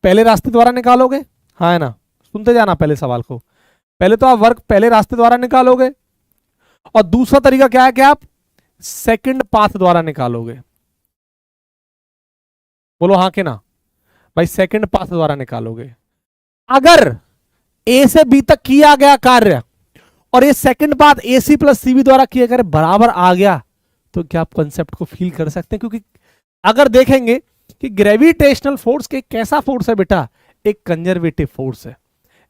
पहले रास्ते द्वारा निकालोगे, हाँ है ना, सुनते जाना पहले सवाल को। पहले तो आप वर्क पहले रास्ते द्वारा निकालोगे, और दूसरा तरीका क्या है कि आप सेकंड पाथ द्वारा निकालोगे। बोलो हाँ कि ना? भाई सेकंड पाथ द्वारा निकालोगे। अगर ए से बी तक किया गया कार्य और ये second path A C plus C B द्वारा किया गया बराबर आ गया, तो क्या आप कंसेप्ट को फील कर सकते हैं? क्योंकि अगर देखेंगे कि ग्रेविटेशनल फोर्स के कैसा फोर्स है बेटा, एक कंजर्वेटिव फोर्स है।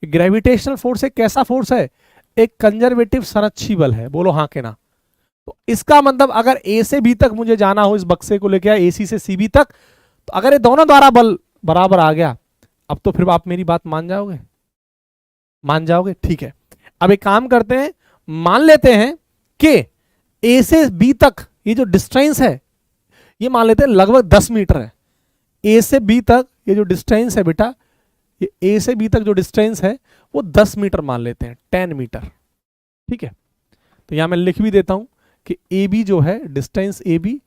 ग्रेविटेशनल फोर्स एक कैसा फोर्स है? एक कंजर्वेटिव संरक्षी बल है। बोलो हाँ के ना? तो इसका मतलब अगर ए से बी तक मुझे जाना हो, इस बक्से को लेके ए सी से सी बी तक, तो अगर ये दोनों द्वारा बल बराबर आ गया, अब तो फिर आप मेरी बात मान जाओगे? मान जाओगे? ठीक है। अब एक काम करते हैं, मान लेते हैं कि ए से बी तक ये जो डिस्टेंस है ये मान लेते हैं लगभग 10 मीटर है। ए से बी तक ये जो डिस्टेंस है बेटा, ये ए से बी तक जो डिस्टेंस है वो 10 मीटर मान लेते हैं, 10 मीटर। ठीक है, तो यहां मैं लिख भी देता हूं कि ए बी जो है डिस्टेंस ए बी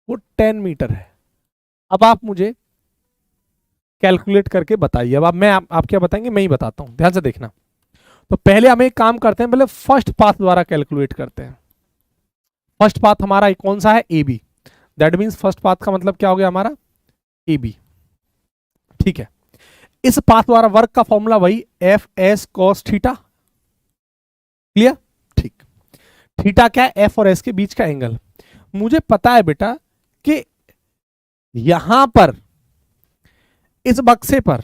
वो 10 मीटर है। अब आप मुझे कैलकुलेट करके बताइए। अब आप क्या बताएंगे, मैं ही बताता हूं, ध्यान से देखना। तो पहले हम एक काम करते हैं, पहले फर्स्ट पाथ द्वारा कैलकुलेट करते हैं। फर्स्ट पाथ हमारा कौन सा है? A B. That means first path का मतलब क्या हो गया हमारा? A B. ठीक है, इस पाथ द्वारा वर्क का फॉर्मूला वही F S cos theta. Clear? ठीक। थीटा क्या है? एफ और एस के बीच का एंगल। मुझे पता है बेटा कि यहां पर इस बक्से पर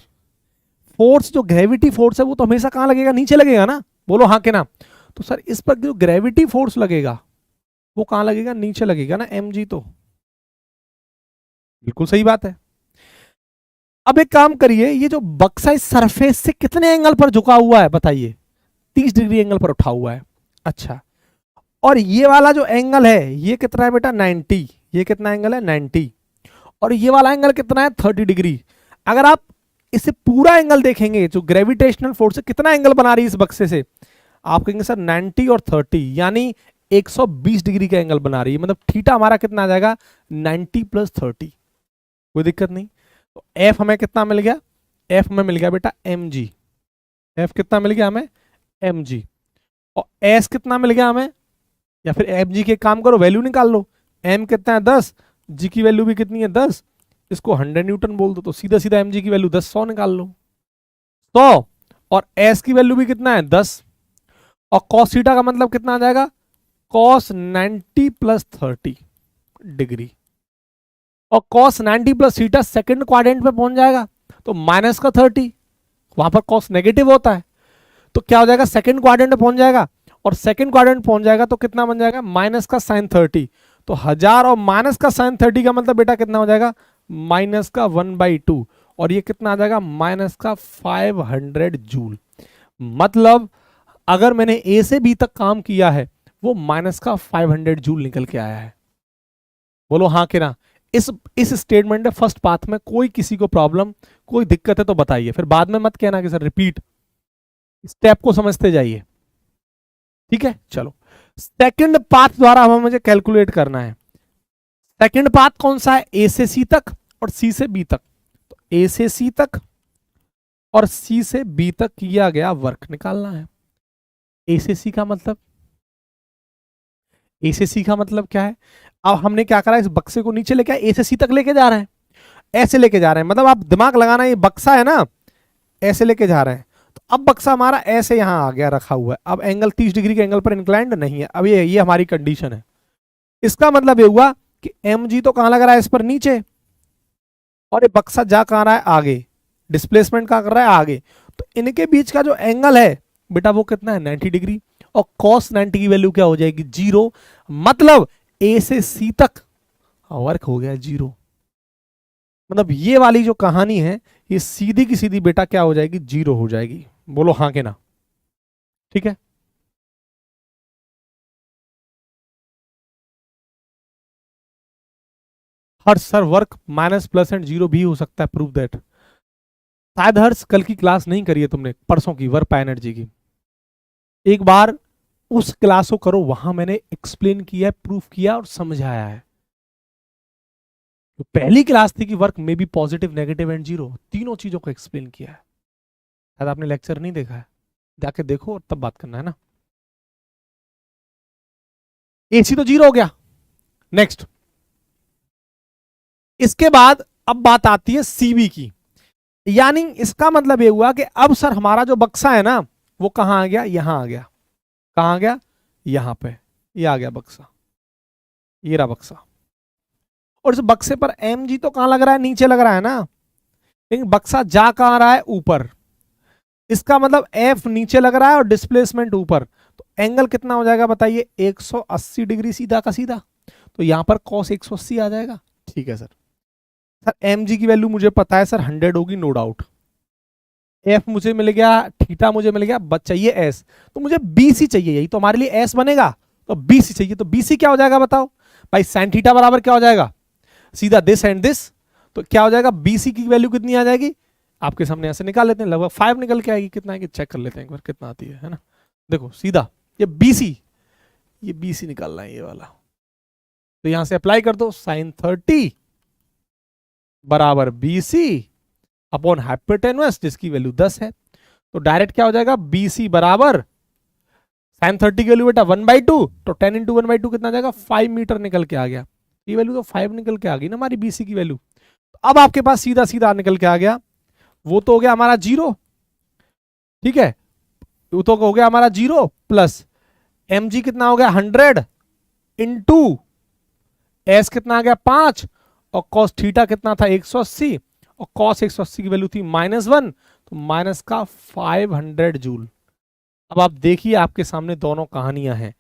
फोर्स जो ग्रेविटी फोर्स है वो तो हमेशा कहां लगेगा? नीचे लगेगा ना। बोलो हाँ के ना? तो सर इस पर जो ग्रेविटी फोर्स लगेगा वो कहां लगेगा? नीचे लगेगा ना, एम जी। तो बिल्कुल सही बात है। अब एक काम करिए, ये जो बक्सा इस सरफेस से कितने एंगल पर झुका हुआ है बताइए? 30 डिग्री एंगल पर उठा हुआ है। अच्छा, और ये वाला जो एंगल है ये कितना है बेटा? 90। ये कितना एंगल है? 90। और ये वाला एंगल कितना है? 30 डिग्री। अगर आप इसे पूरा एंगल देखेंगे, जो ग्रेविटेशनल फोर्स है कितना एंगल बना रही है इस बक्से से, आप कहेंगे सर 90 और 30 यानी 120 डिग्री का एंगल बना रही है। मतलब थीटा हमारा कितना आ जाएगा? 90 प्लस 30। कोई दिक्कत नहीं। तो एफ हमें कितना मिल गया? एफ में मिल गया बेटा एम जी। एफ कितना मिल गया हमें? M g. और एस कितना मिल गया हमें? या फिर एम जी के काम करो, वैल्यू निकाल लो। एम कितना है? 10। जी की वैल्यू भी कितनी है? 10। इसको 100 न्यूटन बोल दो, तो सीधा सीधा एम जी की वैल्यू 10, 100 निकाल लो। 100। और एस की वैल्यू भी कितना है? 10। और कॉस थीटा का मतलब कितना आ जाएगा? Cos 90 plus 30 degree. और cos 90 plus theta second quadrant पे पहुंच जाएगा, तो माइनस का 30, वहां पर कॉस नेगेटिव होता है, तो क्या हो जाएगा? सेकंड क्वाड्रेंट पे पहुंच जाएगा। और सेकंड क्वाड्रेंट पहुंच जाएगा तो कितना बन जाएगा? माइनस का साइन 30। तो 1000 और माइनस का साइन 30 का मतलब बेटा कितना हो जाएगा? माइनस का 1/2। और ये कितना आ जाएगा माइनस का 500 जूल। मतलब अगर मैंने ए से बी तक काम किया है वो माइनस का 500 जूल निकल के आया है। बोलो हाँ कि ना। इस स्टेटमेंट में फर्स्ट पाथ में कोई किसी को प्रॉब्लम कोई दिक्कत है तो बताइए, फिर बाद में मत कहना कि सर रिपीट, स्टेप को समझते जाइए। ठीक है, चलो सेकंड पाथ द्वारा हमें मुझे कैलकुलेट करना है। सेकंड पाथ कौन सा है, ए से सी तक और सी से बी तक। तो ए से सी तक और सी से बी तक किया गया वर्क निकालना है। ए से सी का मतलब, ए से सी का मतलब क्या है, अब हमने क्या करा, इस बक्से को नीचे लेके ए से सी तक लेके जा रहे हैं, ऐसे लेके जा रहे हैं, मतलब आप दिमाग लगाना, ये बक्सा है ना, ऐसे लेके जा रहे हैं। तो अब बक्सा हमारा ऐसे यहां आ गया रखा हुआ है, अब एंगल 30 डिग्री के एंगल पर इंक्लाइंड नहीं है। अब ये हमारी कंडीशन है। इसका मतलब ये हुआ कि एम जी तो कहां लग रहा है, इस पर नीचे, और ये बक्सा जा कहां रहा है, आगे, डिस्प्लेसमेंट कहां कर रहा है, आगे। तो इनके बीच का जो एंगल है बेटा वो कितना है, 90 डिग्री, और cos 90 की वैल्यू क्या हो जाएगी, 0। मतलब ए से सी तक वर्क हो गया 0। मतलब ये वाली जो कहानी है ये सीधी की सीधी बेटा क्या हो जाएगी, 0 हो जाएगी। बोलो हाँ के ना। ठीक है, हर sir work minus plus and 0 भी हो सकता है, प्रूव दैट। शायद हर्ष कल की क्लास नहीं करी है तुमने, परसों की वर्क एनर्जी की, एक बार उस क्लास को करो, वहां मैंने एक्सप्लेन किया, प्रूफ किया और समझाया है। तो पहली क्लास थी कि वर्क में बी पॉजिटिव नेगेटिव एंड 0, तीनों चीजों को एक्सप्लेन किया है। शायद आपने लेक्चर नहीं देखा है, जाके देखो और तब बात करना है ना। एसी तो 0 हो गया। नेक्स्ट, इसके बाद अब बात आती है सीबी की, यानी इसका मतलब ये हुआ कि अब सर हमारा जो बक्सा है ना वो कहां आ गया, यहां आ गया। कहां आ गया, यहां पे, ये आ गया बक्सा, ये रहा बक्सा। और इस बक्से पर एम जी तो कहां लग रहा है, नीचे लग रहा है ना, लेकिन बक्सा जा कहां रहा है, ऊपर। इसका मतलब एफ नीचे लग रहा है और डिस्प्लेसमेंट ऊपर। तो एंगल कितना हो जाएगा बताइए, 180 डिग्री सीधा का सीधा। तो यहां पर कॉस 180 आ जाएगा। ठीक है सर। सर एम जी की वैल्यू मुझे पता है सर 100 होगी, नो डाउट। एफ मुझे मिल गया, थीटा मुझे मिल गया, बच चाहिए एस। तो मुझे बी सी चाहिए, यही तो हमारे लिए एस बनेगा। तो बी सी चाहिए, तो बी सी क्या हो जाएगा बताओ भाई, साइन थीटा बराबर क्या हो जाएगा, सीधा दिस एंड दिस। तो क्या हो जाएगा, बी सी की वैल्यू कितनी आ जाएगी, आपके सामने ऐसे निकाल लेते हैं, लगभग 5 निकल के आएगी। कितना है कि चेक कर लेते हैं एक बार कितना आती है ना। देखो सीधा ये बीसी, ये बीसी निकालना है ये वाला। तो यहां से अप्लाई कर दो, साइन 30 बराबर बीसी अपॉन हाइपोटेन्यूस जिसकी वैल्यू 10 है। तो डायरेक्ट क्या हो जाएगा, बीसी बराबर साइन 30 की वैल्यू बेटा 1/2, तो 10 इंटू 1/2 कितना जाएगा, 5 मीटर निकल के आ गया। ये वैल्यू तो 5 निकल के आ गई ना हमारी बीसी की वैल्यू। अब आपके पास सीधा सीधा निकल के आ गया, वो तो हो गया हमारा 0। ठीक है, वो तो हो गया हमारा 0 प्लस एम जी कितना हो गया 100 इंटू एस कितना आ गया 5, और कॉस थीटा कितना था 180, और कॉस 180 की वैल्यू थी -1, तो माइनस का 500 जूल। अब आप देखिए आपके सामने दोनों कहानियां हैं,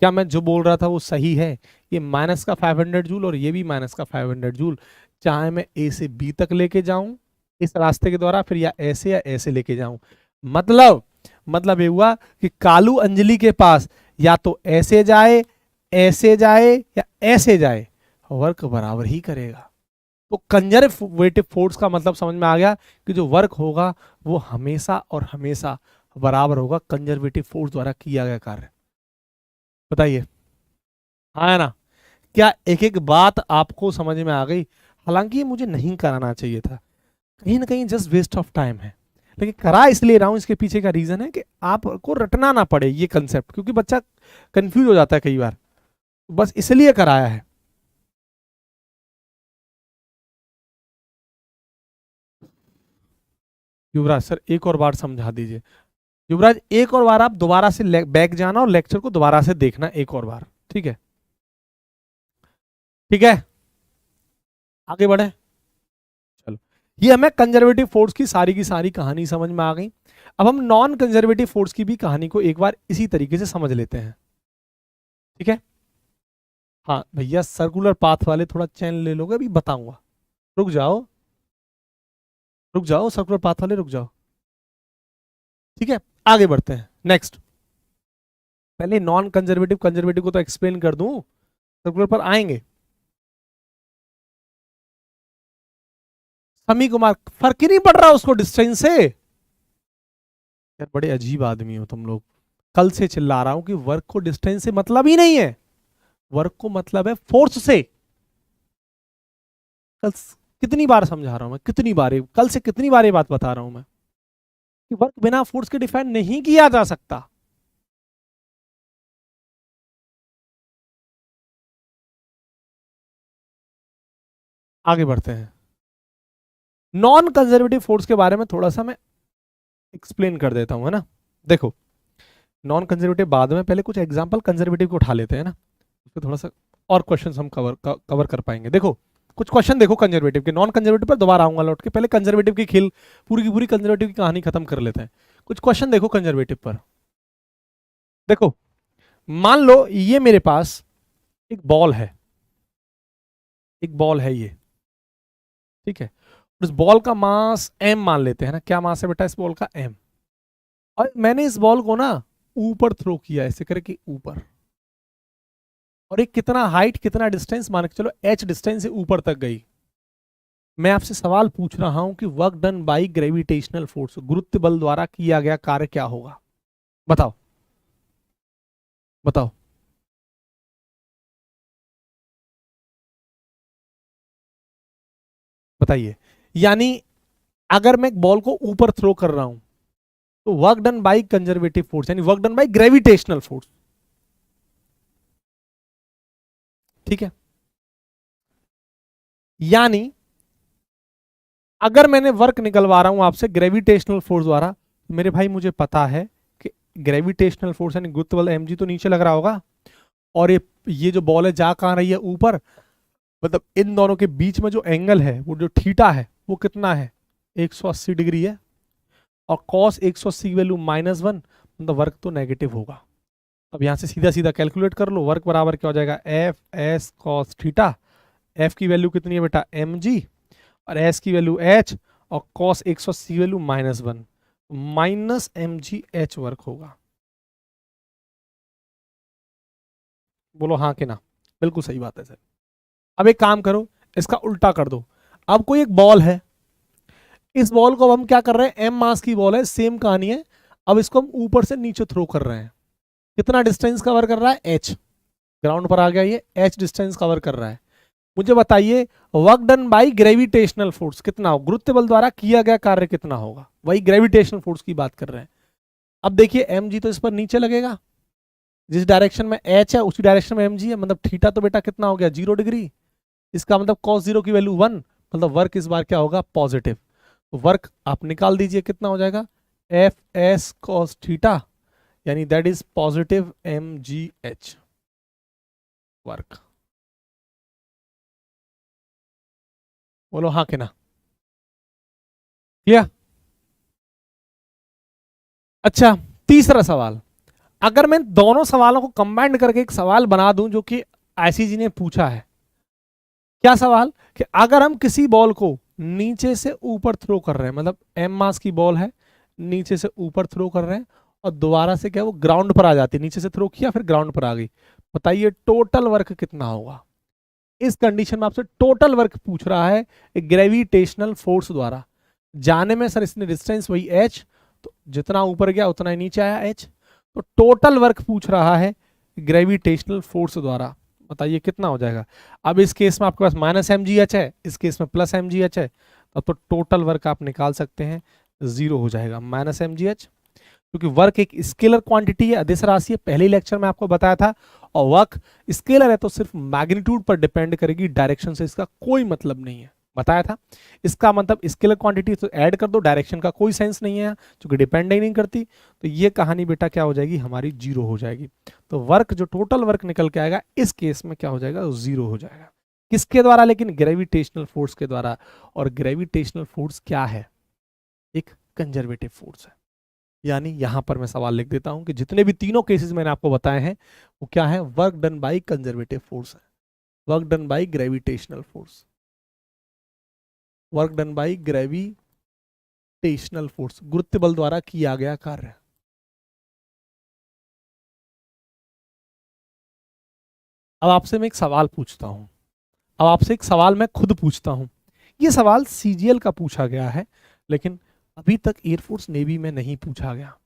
क्या मैं जो बोल रहा था वो सही है। ये माइनस का 500 जूल और ये भी माइनस का 500 जूल, चाहे मैं ए से बी तक लेके जाऊं इस रास्ते के द्वारा, फिर या ऐसे लेके जाऊं। मतलब ये हुआ कि कालू अंजलि के पास या तो ऐसे जाए या ऐसे जाए, वर्क बराबर ही करेगा। तो कंजर्वेटिव फोर्स का मतलब समझ में आ गया कि जो वर्क होगा वो हमेशा और हमेशा बराबर होगा कंजर्वेटिव फोर्स द्वारा किया गया कार्य। बताइए हाँ ना। क्या एक एक बात आपको समझ में आ गई। हालांकि ये मुझे नहीं कराना चाहिए था, कहीं ना कहीं जस्ट वेस्ट ऑफ टाइम है, लेकिन करा इसलिए रहा हूं, इसके पीछे का रीजन है कि आपको रटना ना पड़े ये कंसेप्ट, क्योंकि बच्चा कंफ्यूज हो जाता है कई बार, बस इसलिए कराया है। युवराज सर एक और बार समझा दीजिए। युवराज एक और बार आप दोबारा से बैक जाना और लेक्चर को दोबारा से देखना एक और बार, ठीक है। ठीक है, आगे बढ़े। चलो, ये हमें कंजर्वेटिव फोर्स की सारी कहानी समझ में आ गई। अब हम नॉन कंजर्वेटिव फोर्स की भी कहानी को एक बार इसी तरीके से समझ लेते हैं। ठीक है, हाँ भैया सर्कुलर पाथ वाले थोड़ा चैन ले लोगे, अभी बताऊंगा, रुक जाओ। रुक जाओ, सर्कुलर पाथ वाले रुक जाओ। ठीक है, आगे बढ़ते हैं। नेक्स्ट, पहले नॉन कंजर्वेटिव कंजर्वेटिव को तो एक्सप्लेन कर दूं, सर्कुलर पर आएंगे। समी कुमार, फर्क ही नहीं पड़ रहा उसको डिस्टेंस से। यार बड़े अजीब आदमी हो तुम लोग। कल से चिल्ला रहा हूं कि वर्क को डिस्टेंस से मतलब ही नहीं है, वर्क को मतलब है फोर्स से। कल कितनी बार समझा रहा हूं मैं, कितनी बार, कल से कितनी बार ये बात बता रहा हूं मैं कि वर्क बिना फोर्स के डिफाइन नहीं किया जा सकता। आगे बढ़ते हैं। नॉन कंजर्वेटिव फोर्स के बारे में थोड़ा सा मैं एक्सप्लेन कर देता हूं, है ना। देखो, नॉन कंजर्वेटिव बाद में, पहले कुछ एग्जांपल कंजर्वेटिव को उठा लेते हैं ना, उस पर थोड़ा सा और क्वेश्चंस हम कवर कर पाएंगे। देखो कुछ क्वेश्चन देखो कंजर्वेटिव के, नॉन कंजर्वेटिव पर दोबारा आऊंगा लौट के, पहले कंजर्वेटिव की खेल पूरी की पूरी कंजर्वेटिव की कहानी खत्म कर लेते हैं। कुछ क्वेश्चन देखो कंजर्वेटिव पर। देखो, मान लो ये मेरे पास एक बॉल है, एक बॉल है ये, ठीक है। उस बॉल का मास m मान लेते हैं ना, क्या मास है बेटा इस बॉल का, m। और मैंने इस बॉल को ना ऊपर थ्रो किया, ऐसे करके ऊपर, और एक कितना हाइट कितना डिस्टेंस मान के चलो h डिस्टेंस से ऊपर तक गई। मैं आपसे सवाल पूछ रहा हूं कि work done by gravitational force, गुरुत्व बल द्वारा किया गया कार्य क्या होगा, बताओ बताओ। बताइए, यानी अगर मैं बॉल को ऊपर थ्रो कर रहा हूं तो work done by conservative force, यानी work done by gravitational force, ठीक है। यानी अगर मैंने वर्क निकलवा रहा हूं आपसे ग्रेविटेशनल फोर्स द्वारा, मेरे भाई मुझे पता है कि ग्रेविटेशनल फोर्स यानी गुरुत्व बल mg तो नीचे लग रहा होगा, और ये जो बॉल है जा कहां रही है, ऊपर। मतलब इन दोनों के बीच में जो एंगल है, वो जो थीटा है, वो कितना है, 180 डिग्री है। और कॉस 180 की वैल्यू -1, मतलब वर्क तो नेगेटिव होगा। अब यहां से सीधा सीधा कैलकुलेट कर लो, वर्क बराबर क्या हो जाएगा, F S cos theta. F की वैल्यू कितनी है बेटा, mg, और एस की वैल्यू h, और कॉस 180 की वैल्यू -1, -mg h वर्क होगा। बोलो हाँ कि ना, बिल्कुल सही बात है सर। अब एक काम करो, इसका उल्टा कर दो। अब कोई एक बॉल है, इस बॉल को अब हम क्या कर रहे हैं, m मास की बॉल है, सेम कहानी है। अब इसको हम ऊपर से नीचे थ्रो कर रहे हैं, कितना डिस्टेंस कवर कर रहा है, h, ग्राउंड पर आ गया ये, h डिस्टेंस कवर कर रहा है। मुझे बताइए work done by gravitational force कितना होगा, गुरुत्व बल द्वारा किया गया कार्य कितना होगा, वही ग्रेविटेशनल फोर्स की बात कर रहे हैं। अब देखिए mg तो इस पर नीचे लगेगा, जिस डायरेक्शन में h है उसी डायरेक्शन में mg है, मतलब थीटा तो बेटा कितना हो गया, 0 डिग्री। इसका मतलब cos 0 की वैल्यू 1, मतलब वर्क इस बार क्या होगा, पॉजिटिव। वर्क आप निकाल दीजिए, कितना हो जाएगा, एफ एस कॉस थीटा, यानी that is positive mgh work. बोलो हाँ कि ना, क्लियर। अच्छा, तीसरा सवाल, अगर मैं दोनों सवालों को कंबाइंड करके एक सवाल बना दूं जो कि आईसी जी ने पूछा है। क्या सवाल, कि अगर हम किसी बॉल को नीचे से ऊपर थ्रो कर रहे हैं, मतलब m मास की बॉल है, नीचे से ऊपर थ्रो कर रहे हैं, और दोबारा से क्या वो ग्राउंड पर आ जाती है, नीचे से थ्रो किया फिर ग्राउंड पर आ गई, बताइए टोटल वर्क कितना होगा। इस कंडीशन में आपसे टोटल वर्क पूछ रहा है ग्रेविटेशनल फोर्स द्वारा। जाने में सर इसने डिस्टेंस वही h, तो जितना ऊपर गया उतना ही नीचे आया h, तो टोटल वर्क पूछ रहा है ग्रेविटेशनल फोर्स द्वारा, बताइए कितना हो जाएगा। अब इस केस में आपके पास -mgh है, इस केस में +mgh है, तब तो टोटल वर्क आप निकाल सकते हैं, 0 हो जाएगा, -mgh। क्योंकि वर्क एक स्केलर क्वांटिटी है, अदिश राशि है, पहले लेक्चर में आपको बताया था, और वर्क स्केलर है तो सिर्फ मैग्नीट्यूड पर डिपेंड करेगी, डायरेक्शन से इसका कोई मतलब नहीं है, बताया था। इसका मतलब स्केलर क्वांटिटी तो ऐड कर दो, डायरेक्शन का कोई सेंस नहीं है क्योंकि डिपेंड ही नहीं करती, तो ये कहानी बेटा क्या हो जाएगी, हमारी 0 हो जाएगी। तो वर्क जो टोटल वर्क निकल के आएगा इस केस में क्या हो जाएगा, 0 हो जाएगा। किसके द्वारा, लेकिन ग्रेविटेशनल फोर्स के द्वारा। और ग्रेविटेशनल फोर्स क्या है, एक कंजर्वेटिव फोर्स है। यानी यहां पर मैं सवाल लिख देता हूं कि जितने भी तीनों केसेस मैंने आपको बताए हैं वो क्या है, work done by conservative force है, work done by gravitational force, work done by gravitational gravitational force, गुरुत्व बल द्वारा किया गया कार्य। अब आपसे मैं एक सवाल पूछता हूं, अब आपसे एक सवाल मैं खुद पूछता हूं। ये सवाल सीजीएल का पूछा गया है, लेकिन अभी तक एयरफोर्स नेवी में नहीं पूछा गया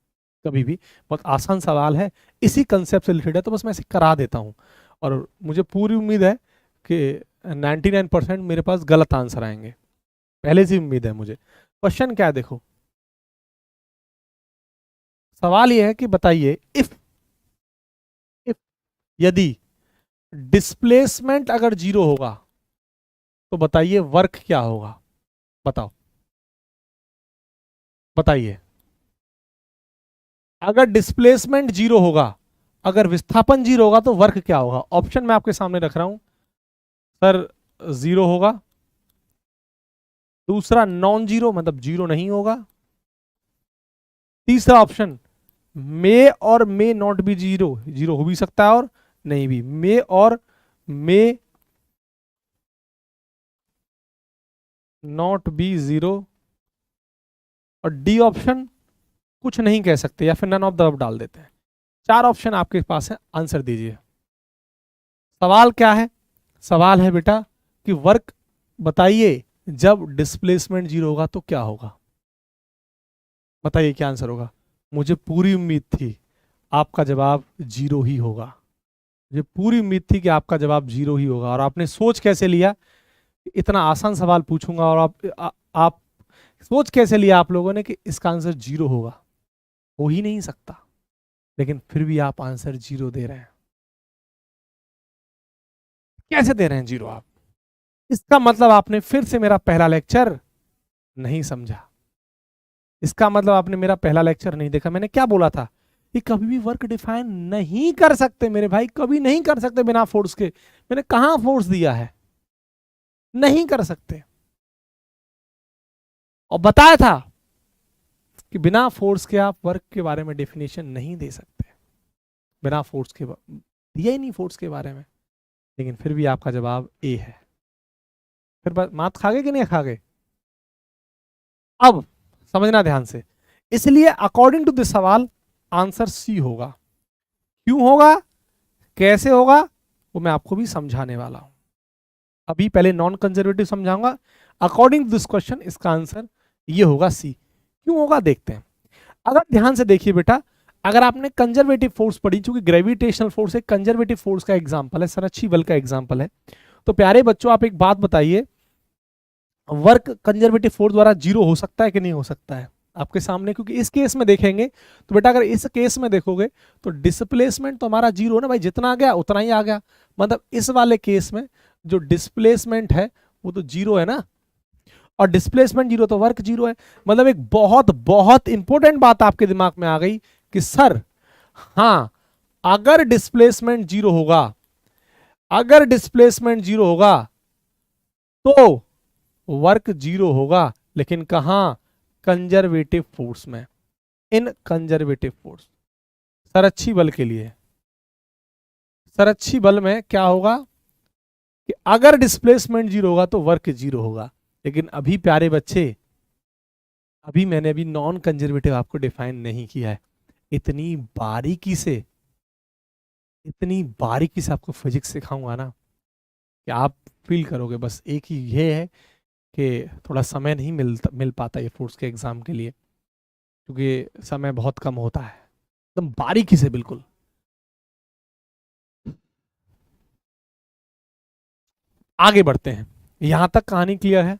कभी भी। बहुत आसान सवाल है, इसी कंसेप्ट से रिलेटेड है, तो बस मैं इसे करा देता हूं। और मुझे पूरी उम्मीद है कि 99% मेरे पास गलत आंसर आएंगे, पहले से उम्मीद है मुझे। क्वेश्चन क्या है देखो, सवाल यह है कि बताइए, इफ यदि डिस्प्लेसमेंट अगर जीरो होगा तो बताइए वर्क क्या होगा। बताओ, बताइए। अगर डिस्प्लेसमेंट जीरो होगा, अगर विस्थापन जीरो होगा तो वर्क क्या होगा। ऑप्शन मैं आपके सामने रख रहा हूं सर। जीरो होगा, दूसरा नॉन जीरो मतलब जीरो नहीं होगा, तीसरा ऑप्शन मे और may not be zero, zero हो भी सकता है और नहीं भी, मे और मे नॉट बी जीरो, और डी ऑप्शन कुछ नहीं कह सकते, या फिर नन ऑफ द अबव डाल देते हैं। चार ऑप्शन आपके पास है, आंसर दीजिए। सवाल क्या है, सवाल है बेटा कि वर्क बताइए जब डिस्प्लेसमेंट जीरो होगा तो क्या होगा। बताइए क्या आंसर होगा। मुझे पूरी उम्मीद थी आपका जवाब जीरो ही होगा, मुझे पूरी उम्मीद थी कि आपका जवाब जीरो ही होगा। और आपने सोच कैसे लिया, इतना आसान सवाल पूछूंगा और आप सोच कैसे लिया आप लोगों ने कि इसका आंसर जीरो होगा। हो ही नहीं सकता, लेकिन फिर भी आप आंसर जीरो दे रहे हैं। कैसे दे रहे हैं जीरो आप। इसका मतलब आपने फिर से मेरा पहला लेक्चर नहीं समझा, इसका मतलब आपने मेरा पहला लेक्चर नहीं देखा। मैंने क्या बोला था, ये कभी भी वर्क डिफाइन नहीं कर सकते मेरे भाई, कभी नहीं कर सकते बिना फोर्स के। मैंने कहां फोर्स दिया है, नहीं कर सकते। और बताया था कि बिना फोर्स के आप वर्क के बारे में डेफिनेशन नहीं दे सकते, बिना फोर्स के दिया ही नहीं फोर्स के बारे में। लेकिन फिर भी आपका जवाब ए है। फिर मात खा गए कि नहीं खा गए। अब समझना ध्यान से, इसलिए अकॉर्डिंग टू दिस सवाल आंसर सी होगा। क्यों होगा, कैसे होगा, वो मैं आपको भी समझाने वाला हूं। अभी पहले नॉन कंजर्वेटिव समझाऊंगा। अकॉर्डिंग टू दिस क्वेश्चन इसका आंसर ये होगा सी। क्यों होगा देखते हैं। अगर ध्यान से देखिए बेटा, अगर आपने कंजर्वेटिव फोर्स पढ़ी, चूंकि ग्रेविटेशनल फोर्स एक कंजर्वेटिव फोर्स का एग्जांपल है, संरक्षी बल का एग्जांपल है, तो प्यारे बच्चों आप एक बात बताइए, वर्क कंजर्वेटिव फोर्स द्वारा जीरो हो सकता है कि नहीं हो सकता है आपके सामने। क्योंकि इस केस में देखेंगे तो बेटा, अगर इस केस में देखोगे तो डिस्प्लेसमेंट तो हमारा जीरो ना भाई, जितना आ गया उतना ही आ गया। मतलब इस वाले केस में जो डिस्प्लेसमेंट है वो तो जीरो है ना, और डिस्प्लेसमेंट जीरो तो वर्क जीरो है। मतलब एक बहुत बहुत इंपॉर्टेंट बात आपके दिमाग में आ गई कि सर हाँ, अगर डिस्प्लेसमेंट जीरो होगा, अगर डिस्प्लेसमेंट जीरो होगा तो वर्क जीरो होगा। लेकिन कहां, कंजर्वेटिव फोर्स में, इन कंजर्वेटिव फोर्स, संरक्षी बल के लिए। संरक्षी बल में क्या होगा कि अगर डिस्प्लेसमेंट जीरो होगा तो वर्क जीरो होगा। लेकिन अभी प्यारे बच्चे, अभी मैंने अभी नॉन कंजर्वेटिव आपको डिफाइन नहीं किया है। इतनी बारीकी से, इतनी बारीकी से आपको फिजिक्स सिखाऊंगा ना कि आप फील करोगे। बस एक ही ये है कि थोड़ा समय नहीं मिल पाता ये फोर्स के एग्जाम के लिए, क्योंकि समय बहुत कम होता है। एकदम बारीकी से बिल्कुल। आगे बढ़ते हैं, यहां तक कहानी क्लियर है।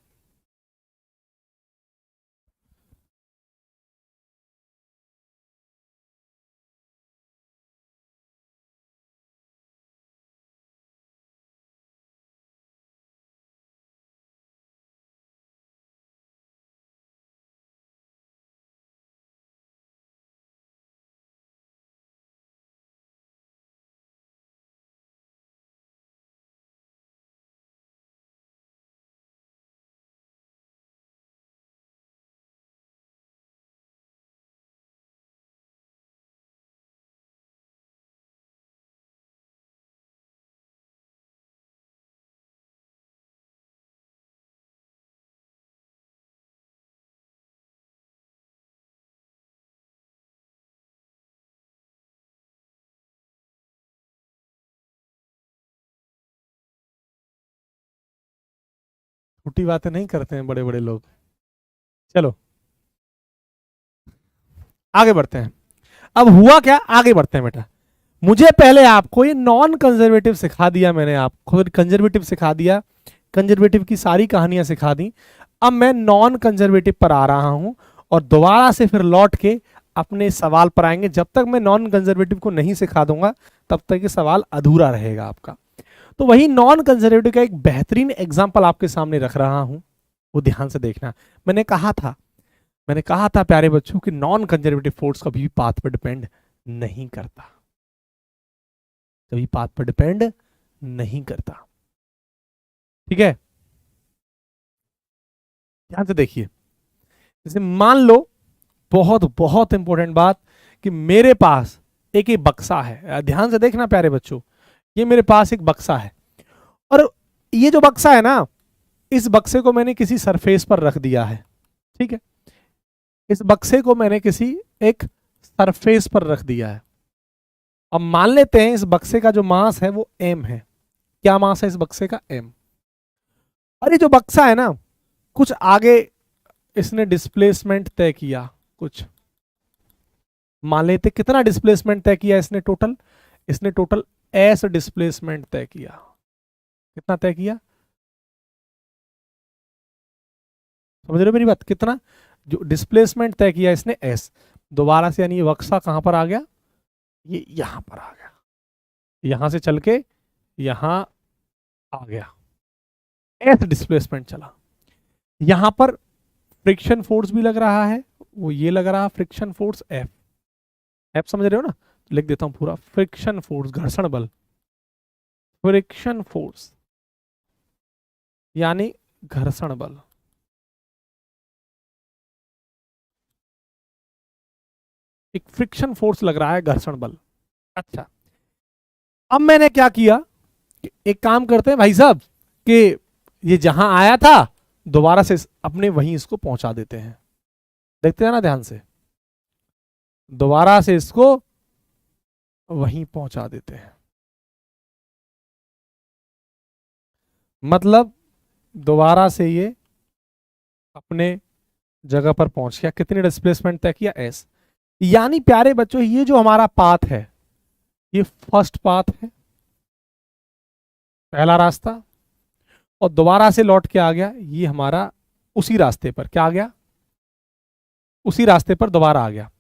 छोटी बातें नहीं करते हैं बड़े बड़े लोग। चलो आगे बढ़ते हैं। अब हुआ क्या, आगे बढ़ते हैं बेटा। मुझे पहले आपको ये नॉन कंजर्वेटिव सिखा दिया, मैंने आपको कंजर्वेटिव सिखा दिया, कंजर्वेटिव की सारी कहानियां सिखा दी। अब मैं नॉन कंजर्वेटिव पर आ रहा हूं और दोबारा से फिर लौट के अपने सवाल पर आएंगे। जब तक मैं नॉन कंजर्वेटिव को नहीं सिखा दूंगा तब तक ये सवाल अधूरा रहेगा आपका। तो वही नॉन कंजर्वेटिव का एक बेहतरीन एग्जाम्पल आपके सामने रख रहा हूं, वो ध्यान से देखना। मैंने कहा था प्यारे बच्चों कि नॉन कंजर्वेटिव फोर्स कभी भी पाथ पर डिपेंड नहीं करता, कभी पाथ पर डिपेंड नहीं करता। ठीक है, ध्यान से देखिए। जैसे मान लो, बहुत बहुत इंपॉर्टेंट बात, कि मेरे पास एक ये बक्सा है। ध्यान से देखना प्यारे बच्चों, ये मेरे पास एक बक्सा है और ये जो बक्सा है ना, इस बक्से को मैंने किसी सरफेस पर रख दिया है। ठीक है, इस बक्से को मैंने किसी एक सरफेस पर रख दिया है। अब मान लेते हैं इस बक्से का जो मास है वो m है। क्या मास है इस बक्से का? m। और ये जो बक्सा है ना, कुछ आगे इसने डिस्प्लेसमेंट तय किया, कुछ मान लेते कितना डिस्प्लेसमेंट तय किया इसने टोटल? इसने टोटल s डिस्प्लेसमेंट तय किया। कितना तय किया? समझ रहे हो मेरी बात? कितना जो डिस्प्लेसमेंट तय किया इसने s। दोबारा से यानी ये बक्सा कहां पर आ गया? ये यहां पर आ गया, यहां से चल के यहां आ गया, एस डिस्प्लेसमेंट चला। यहां पर फ्रिक्शन फोर्स भी लग रहा है, वो ये लग रहा फ्रिक्शन फोर्स एफ। एफ समझ रहे हो ना? लिख देता हूं पूरा, फ्रिक्शन फोर्स, घर्षण बल, फ्रिक्शन फोर्स यानी घर्षण बल। एक फ्रिक्शन फोर्स लग रहा है, घर्षण बल। अच्छा, अब मैंने क्या किया, एक काम करते हैं भाई साहब कि ये जहां आया था दोबारा से अपने वहीं इसको पहुंचा देते हैं। देखते हैं ना ध्यान से, दोबारा से इसको वहीं पहुंचा देते हैं। मतलब दोबारा से ये अपने जगह पर पहुंच गया। कितनी डिस्प्लेसमेंट तय किया? एस। यानी प्यारे बच्चों, ये जो हमारा पाथ है, ये फर्स्ट पाथ है, पहला रास्ता, और दोबारा से लौट के आ गया ये हमारा उसी रास्ते पर। क्या आ गया? उसी रास्ते पर दोबारा आ गया।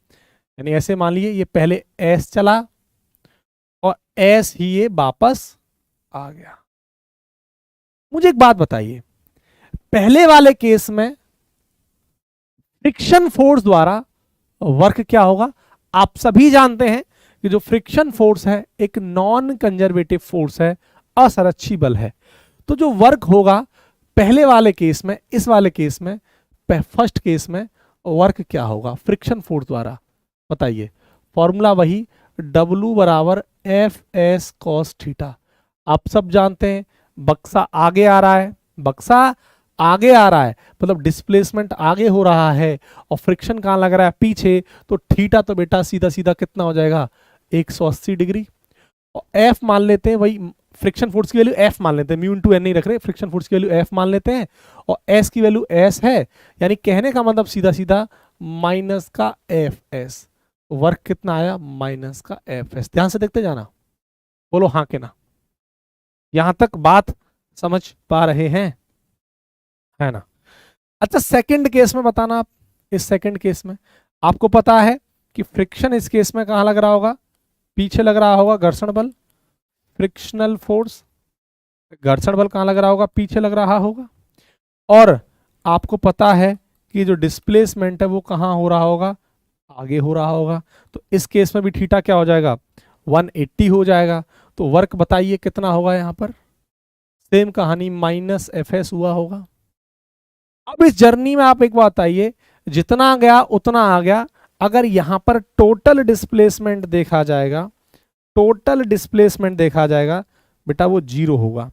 यानी ऐसे मान लीजिए ये पहले एस चला और एस ही ये वापस आ गया। मुझे एक बात बताइए, पहले वाले केस में फ्रिक्शन फोर्स द्वारा वर्क क्या होगा? आप सभी जानते हैं कि जो फ्रिक्शन फोर्स है एक नॉन कंजर्वेटिव फोर्स है, असंरक्षी बल है। तो जो वर्क होगा पहले वाले केस में, इस वाले केस में, फर्स्ट केस में वर्क क्या होगा फ्रिक्शन फोर्स द्वारा? बताइए। फॉर्मूला वही, W बराबर एफ एस कॉस थीटा। आप सब जानते हैं बक्सा आगे आ रहा है, बक्सा आगे आ रहा है मतलब डिस्प्लेसमेंट आगे हो रहा है, और फ्रिक्शन कहां लग रहा है? पीछे। तो थीटा तो बेटा सीधा सीधा कितना हो जाएगा? 180 डिग्री। और एफ मान लेते हैं, वही फ्रिक्शन फोर्स की वैल्यू एफ मान लेते हैं, म्यू इनटू एन नहीं रख रहे, फ्रिक्शन फोर्स की वैल्यू एफ मान लेते हैं, और एस की वैल्यू एस है। यानी कहने का मतलब सीधा सीधा माइनस का एफ एस। वर्क कितना आया? माइनस का एफ एस। ध्यान से देखते जाना, बोलो हाँ के ना। यहां तक बात समझ पा रहे हैं, है ना? अच्छा, सेकंड केस में बताना आप। इस सेकंड केस में आपको पता है कि फ्रिक्शन इस केस में कहां लग रहा होगा? पीछे लग रहा होगा घर्षण बल, फ्रिक्शनल फोर्स। घर्षण बल कहां लग रहा होगा? पीछे लग रहा होगा। और आपको पता है कि जो डिस्प्लेसमेंट है वो कहां हो रहा होगा? आगे हो रहा होगा। तो इस केस में भी थीटा क्या हो जाएगा? 180 हो जाएगा। तो वर्क बताइए कितना होगा यहां पर? सेम कहानी, माइनस एफ एस हुआ होगा। अब इस जर्नी में आप एक बात बताइए, जितना गया उतना आ गया। अगर यहां पर टोटल डिस्प्लेसमेंट देखा जाएगा, टोटल डिस्प्लेसमेंट देखा जाएगा बेटा, वो 0 होगा।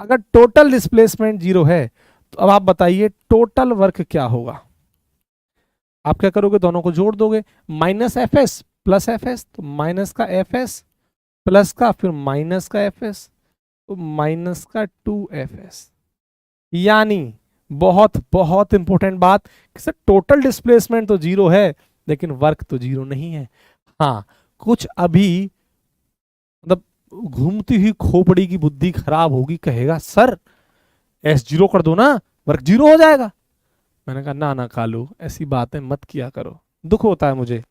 अगर टोटल डिस्प्लेसमेंट 0 है तो अब आप बताइए टोटल वर्क क्या होगा? आप क्या करोगे? दोनों को जोड़ दोगे, minus F S plus F S, तो माइनस का एफ एस प्लस का फिर माइनस का एफ एस, तो माइनस का 2 एफ एस। यानी बहुत बहुत इंपॉर्टेंट बात कि सर टोटल डिस्प्लेसमेंट तो जीरो है लेकिन वर्क तो जीरो नहीं है। हाँ, कुछ अभी मतलब घूमती हुई खोपड़ी की बुद्धि खराब होगी, कहेगा सर एस जीरो कर दो ना, वर्क जीरो हो जाएगा। मैंने कहा ना ना कालू, ऐसी बातें मत किया करो, दुख होता है मुझे,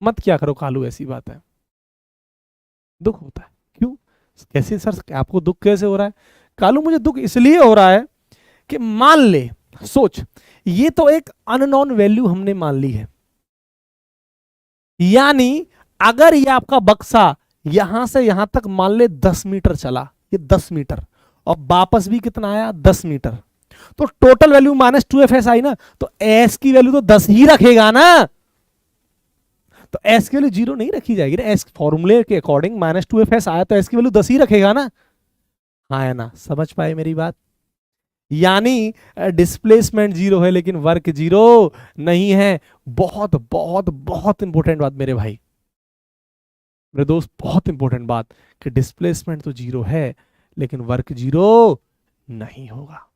मत किया करो कालू ऐसी बातें, दुख होता है। क्यों? कैसे सर, आपको दुख कैसे हो रहा है? कालू मुझे दुख इसलिए हो रहा है कि मान ले, सोच, ये तो एक अननोन वैल्यू हमने मान ली है, यानी अगर ये आपका बक्सा यहां से यहां तक मान ले 10 मीटर चला, ये 10 मीटर और वापस भी कितना आया 10 मीटर, तो टोटल वैल्यू -2fs आई ना, तो एस की वैल्यू तो 10 ही रखेगा ना, तो एस की वैल्यू जीरो नहीं रखी जाएगी ना, एस फॉर्मूले के अकॉर्डिंग -2fs आया तो एस की वैल्यू 10 ही रखेगा ना। हाँ है ना, समझ पाए मेरी बात? यानी डिस्प्लेसमेंट जीरो है लेकिन वर्क जीरो नहीं है। बहुत बहुत बहुत इंपॉर्टेंट बात मेरे भाई, मेरे दोस्त, बहुत इंपॉर्टेंट बात कि डिस्प्लेसमेंट तो जीरो है लेकिन वर्क जीरो नहीं होगा।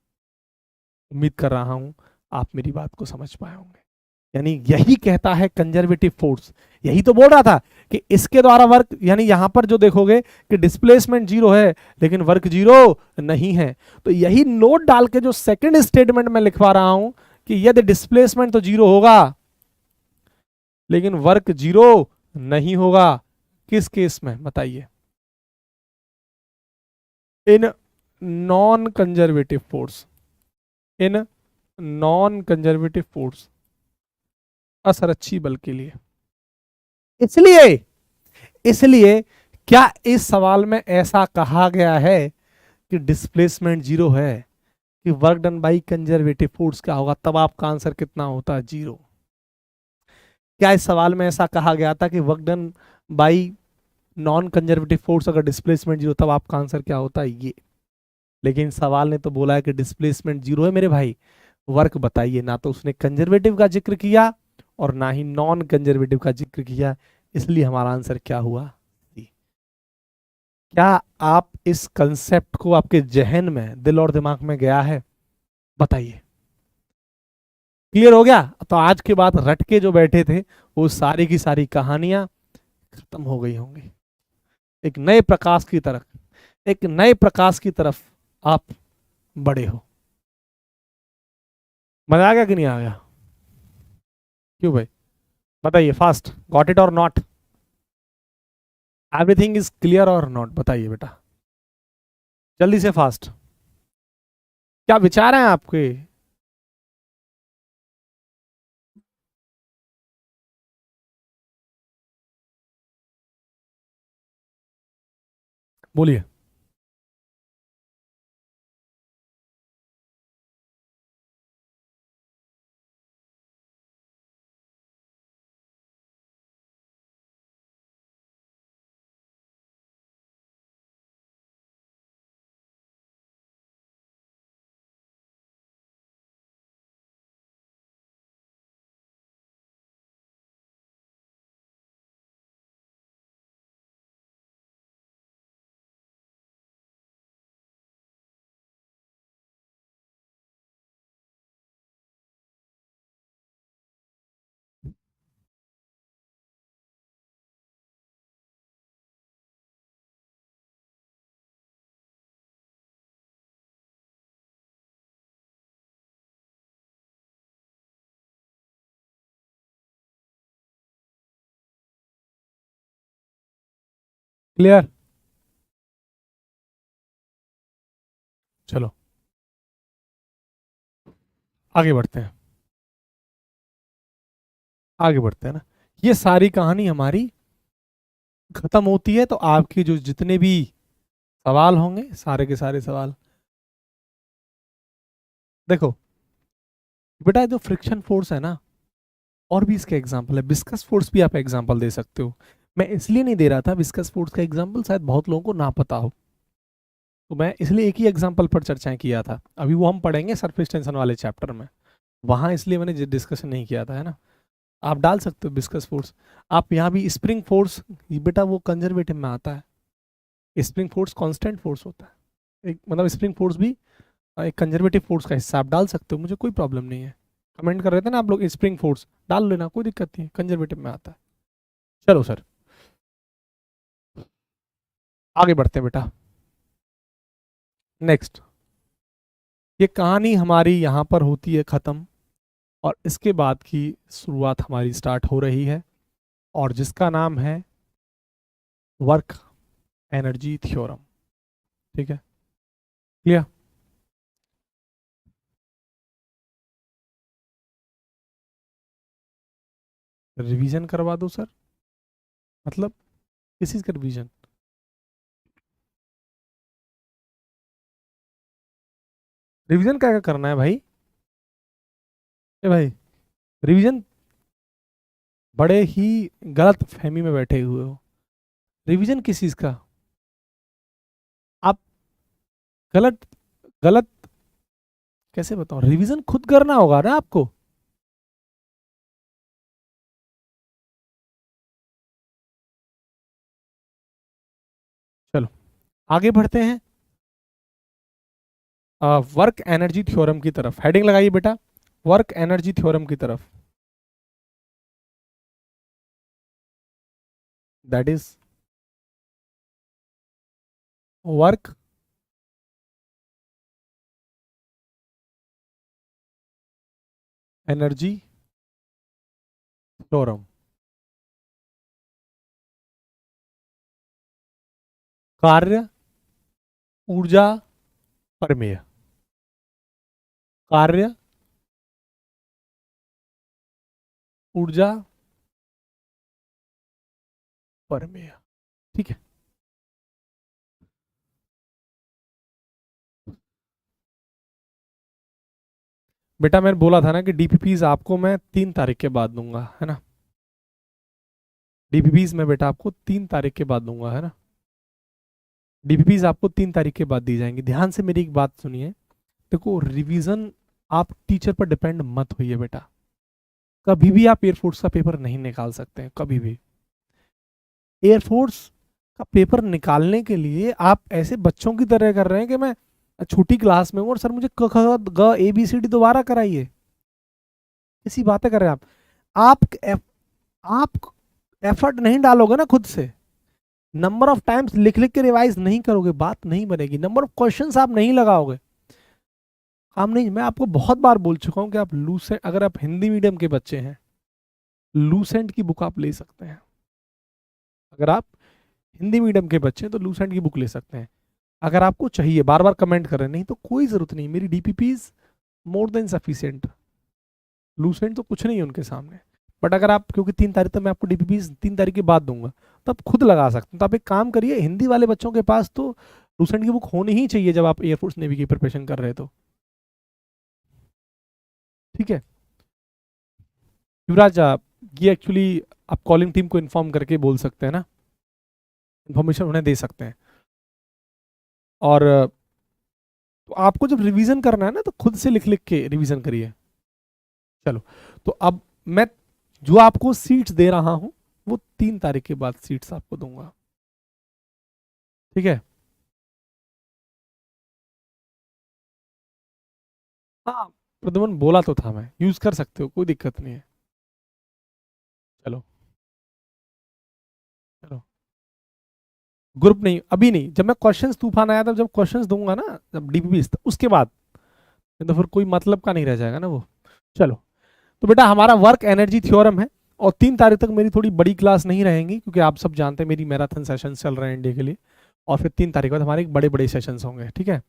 उम्मीद कर रहा हूं आप मेरी बात को समझ पाए होंगे। यानी यही कहता है कंजर्वेटिव फोर्स, यही तो बोल रहा था कि इसके द्वारा वर्क, यानी यहां पर जो देखोगे कि डिस्प्लेसमेंट जीरो है लेकिन वर्क जीरो नहीं है, तो यही नोट डाल के जो सेकंड स्टेटमेंट में लिखवा रहा हूं कि यदि डिस्प्लेसमेंट तो जीरो होगा लेकिन वर्क जीरो नहीं होगा। किस केस में बताइए? In non conservative force, in non conservative force, असरच्छी बल के लिए। इसलिए इसलिए क्या इस सवाल में ऐसा कहा गया है कि डिस्प्लेसमेंट जीरो है कि work done by conservative force क्या होगा, तब आपका आंसर कितना होता है? जीरो। क्या इस सवाल में ऐसा कहा गया था कि work done by non conservative force अगर डिस्प्लेसमेंट जीरो, तब आपका आंसर क्या होता है? ये। लेकिन सवाल ने तो बोला है कि डिस्प्लेसमेंट जीरो है मेरे भाई, वर्क बताइए। ना तो उसने कंजर्वेटिव का जिक्र किया और ना ही नॉन कंजर्वेटिव का जिक्र किया, इसलिए हमारा आंसर क्या हुआ? क्या आप इस कंसेप्ट को आपके जहन में, दिल और दिमाग में गया है? बताइए। क्लियर हो गया? तो आज के बाद रट के जो बैठे थे वो सारी की सारी कहानियां खत्म हो गई होंगी। एक नए प्रकाश की तरफ, एक नए प्रकाश की तरफ आप बड़े हो। मजा आ गया कि नहीं आ गया? क्यों भाई? बताइए फास्ट, गॉट इट और नॉट? एवरीथिंग इज क्लियर और नॉट? बताइए बेटा, जल्दी से फास्ट। क्या विचार हैं आपके? बोलिए। क्लियर? चलो आगे बढ़ते हैं, आगे बढ़ते हैं ना। ये सारी कहानी हमारी खत्म होती है तो आपके जो जितने भी सवाल होंगे, सारे के सारे सवाल देखो बेटा, जो फ्रिक्शन फोर्स है ना, और भी इसके एग्जाम्पल है, विस्कस फोर्स भी आप एग्जाम्पल दे सकते हो। मैं इसलिए नहीं दे रहा था विस्कस फोर्स का एग्जाम्पल, शायद बहुत लोगों को ना पता हो, तो मैं इसलिए एक ही एग्जाम्पल पर चर्चाएं किया था। अभी वो हम पढ़ेंगे सरफेस टेंशन वाले चैप्टर में, वहां इसलिए मैंने डिस्कशन नहीं किया था, है ना। आप डाल सकते हो विस्कस फोर्स। आप यहाँ भी स्प्रिंग फोर्स, बेटा वो कंजर्वेटिव में आता है, स्प्रिंग फोर्स कांस्टेंट फोर्स होता है, एक मतलब स्प्रिंग फोर्स भी एक कंजर्वेटिव फोर्स का हिस्सा आप डाल सकते हो, मुझे कोई प्रॉब्लम नहीं है। कमेंट कर रहे थे ना आप लोग, स्प्रिंग फोर्स डाल लेना, कोई दिक्कत नहीं है, कंजर्वेटिव में आता है। चलो सर आगे बढ़ते हैं बेटा। नेक्स्ट, ये कहानी हमारी यहाँ पर होती है ख़त्म, और इसके बाद की शुरुआत हमारी स्टार्ट हो रही है, और जिसका नाम है वर्क एनर्जी थ्योरम। ठीक है, क्लियर? रिवीजन करवा दो सर, मतलब किस चीज़ का रिवीजन? रिवीजन क्या क्या करना है भाई? ए भाई, रिवीजन, बड़े ही गलत फहमी में बैठे हुए हो। रिवीजन किस चीज़ का? आप गलत, गलत कैसे बताऊं? रिवीजन खुद करना होगा ना आपको। चलो आगे बढ़ते हैं वर्क एनर्जी थ्योरम की तरफ। हेडिंग लगाइए बेटा, वर्क एनर्जी थ्योरम की तरफ। That is work energy theorem. कार्य ऊर्जा प्रमेय। कार्य ऊर्जा प्रमेय। ठीक है बेटा, मैंने बोला था ना कि डीपीपीज आपको मैं 3 तारीख के बाद दूंगा, है ना? डीपीपीज मैं बेटा आपको 3 तारीख के बाद दूंगा, है ना? डीपीपीज आपको 3 तारीख के बाद दी जाएंगी। ध्यान से मेरी एक बात सुनिए, देखो रिवीजन आप टीचर पर डिपेंड मत होइए बेटा। कभी भी आप एयरफोर्स का पेपर नहीं निकाल सकते हैं, कभी भी। एयरफोर्स का पेपर निकालने के लिए आप ऐसे बच्चों की तरह कर रहे हैं कि मैं छोटी क्लास में हूँ और सर मुझे क ख ग ए बी सी डी दोबारा कराइए। ऐसी बातें कर रहे हैं आप आप एफर्ट नहीं डालोगे ना खुद से, नंबर ऑफ टाइम्स लिख लिख के रिवाइज नहीं करोगे, बात नहीं बनेगी। नंबर ऑफ क्वेश्चंस आप नहीं लगाओगे, काम नहीं। मैं आपको बहुत बार बोल चुका हूं कि आप लूसेंट, अगर आप हिंदी मीडियम के बच्चे हैं, लूसेंट की बुक आप ले सकते हैं। अगर आप हिंदी मीडियम के बच्चे हैं तो लूसेंट की बुक ले सकते हैं, अगर आपको चाहिए। बार बार कमेंट कर रहे हैं, नहीं तो कोई जरूरत नहीं, मेरी DPP is more than sufficient. Lucent तो कुछ नहीं है उनके सामने। बट अगर आप, क्योंकि 3 तारीख तक मैं आपको डीपीपी 3 तारीख के बाद दूंगा, तो आप खुद लगा सकते हैं। तो आप एक काम करिए, हिंदी वाले बच्चों के पास तो लूसेंट की बुक होनी ही चाहिए जब आप एयरफोर्स नेवी की प्रिपरेशन कर रहे हैं तो। ठीक है युवराज, ये एक्चुअली आप कॉलिंग टीम को इन्फॉर्म करके बोल सकते हैं ना, इन्फॉर्मेशन उन्हें दे सकते हैं। और तो आपको जब रिवीजन करना है ना तो खुद से लिख लिख के रिवीजन करिए। चलो, तो अब मैं जो आपको सीट्स दे रहा हूं वो 3 तारीख के बाद सीट्स आपको दूंगा। ठीक है, हाँ प्रद्युमन बोला तो था मैं, यूज कर सकते हो, कोई दिक्कत नहीं है। चलो चलो, ग्रुप नहीं अभी नहीं, जब मैं क्वेश्चंस तूफान आया तब, जब क्वेश्चंस दूंगा ना, जब डीपीपी उसके बाद, नहीं तो फिर कोई मतलब का नहीं रह जाएगा ना वो। चलो, तो बेटा हमारा वर्क एनर्जी थ्योरम है, और 3 तारीख तक मेरी थोड़ी बड़ी क्लास नहीं रहेंगी, क्योंकि आप सब जानते हैं मेरी मैराथन सेशन चल रहे हैं इंडिया के लिए, और फिर 3 तारीख बाद हमारे बड़े बड़े सेशंस होंगे। ठीक है,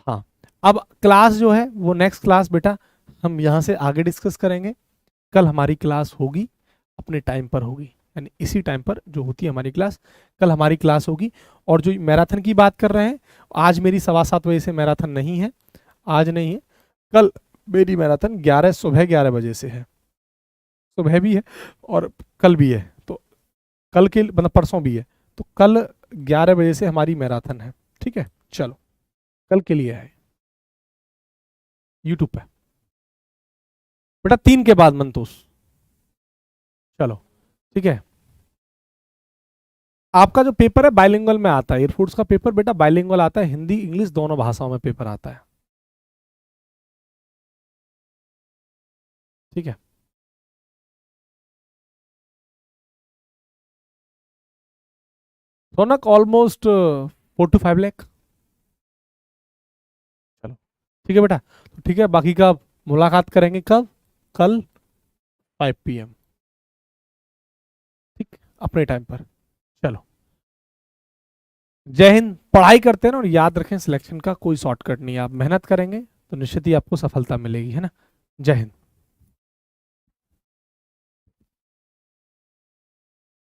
हाँ। अब क्लास जो है वो नेक्स्ट क्लास बेटा हम यहाँ से आगे डिस्कस करेंगे। कल हमारी क्लास होगी, अपने टाइम पर होगी, यानी इसी टाइम पर जो होती है हमारी क्लास, कल हमारी क्लास होगी। और जो मैराथन की बात कर रहे हैं, आज मेरी 7:15 बजे से मैराथन नहीं है, आज नहीं है, कल मेरी मैराथन 11 सुबह 11 बजे से है। सुबह भी है और कल भी है, तो कल के मतलब परसों भी है, तो कल 11 बजे से हमारी मैराथन है। ठीक है, चलो कल के लिए है यूट्यूब पे बेटा, 3 के बाद मंतोष। चलो ठीक है, आपका जो पेपर है बाइलिंगुअल में आता है, एयरफोर्स का पेपर बेटा बाइलिंगुअल आता है, हिंदी इंग्लिश दोनों भाषाओं में पेपर आता है। ठीक है। Shaunak almost 4 to 5 lakh. चलो ठीक है बेटा, तो ठीक है, बाकी का मुलाकात करेंगे कब? कल 5 PM, ठीक, अपने टाइम पर। चलो, जय हिंद। पढ़ाई करते हैं ना, और याद रखें सिलेक्शन का कोई शॉर्टकट नहीं है, आप मेहनत करेंगे तो निश्चित ही आपको सफलता मिलेगी, है ना। जय हिंद।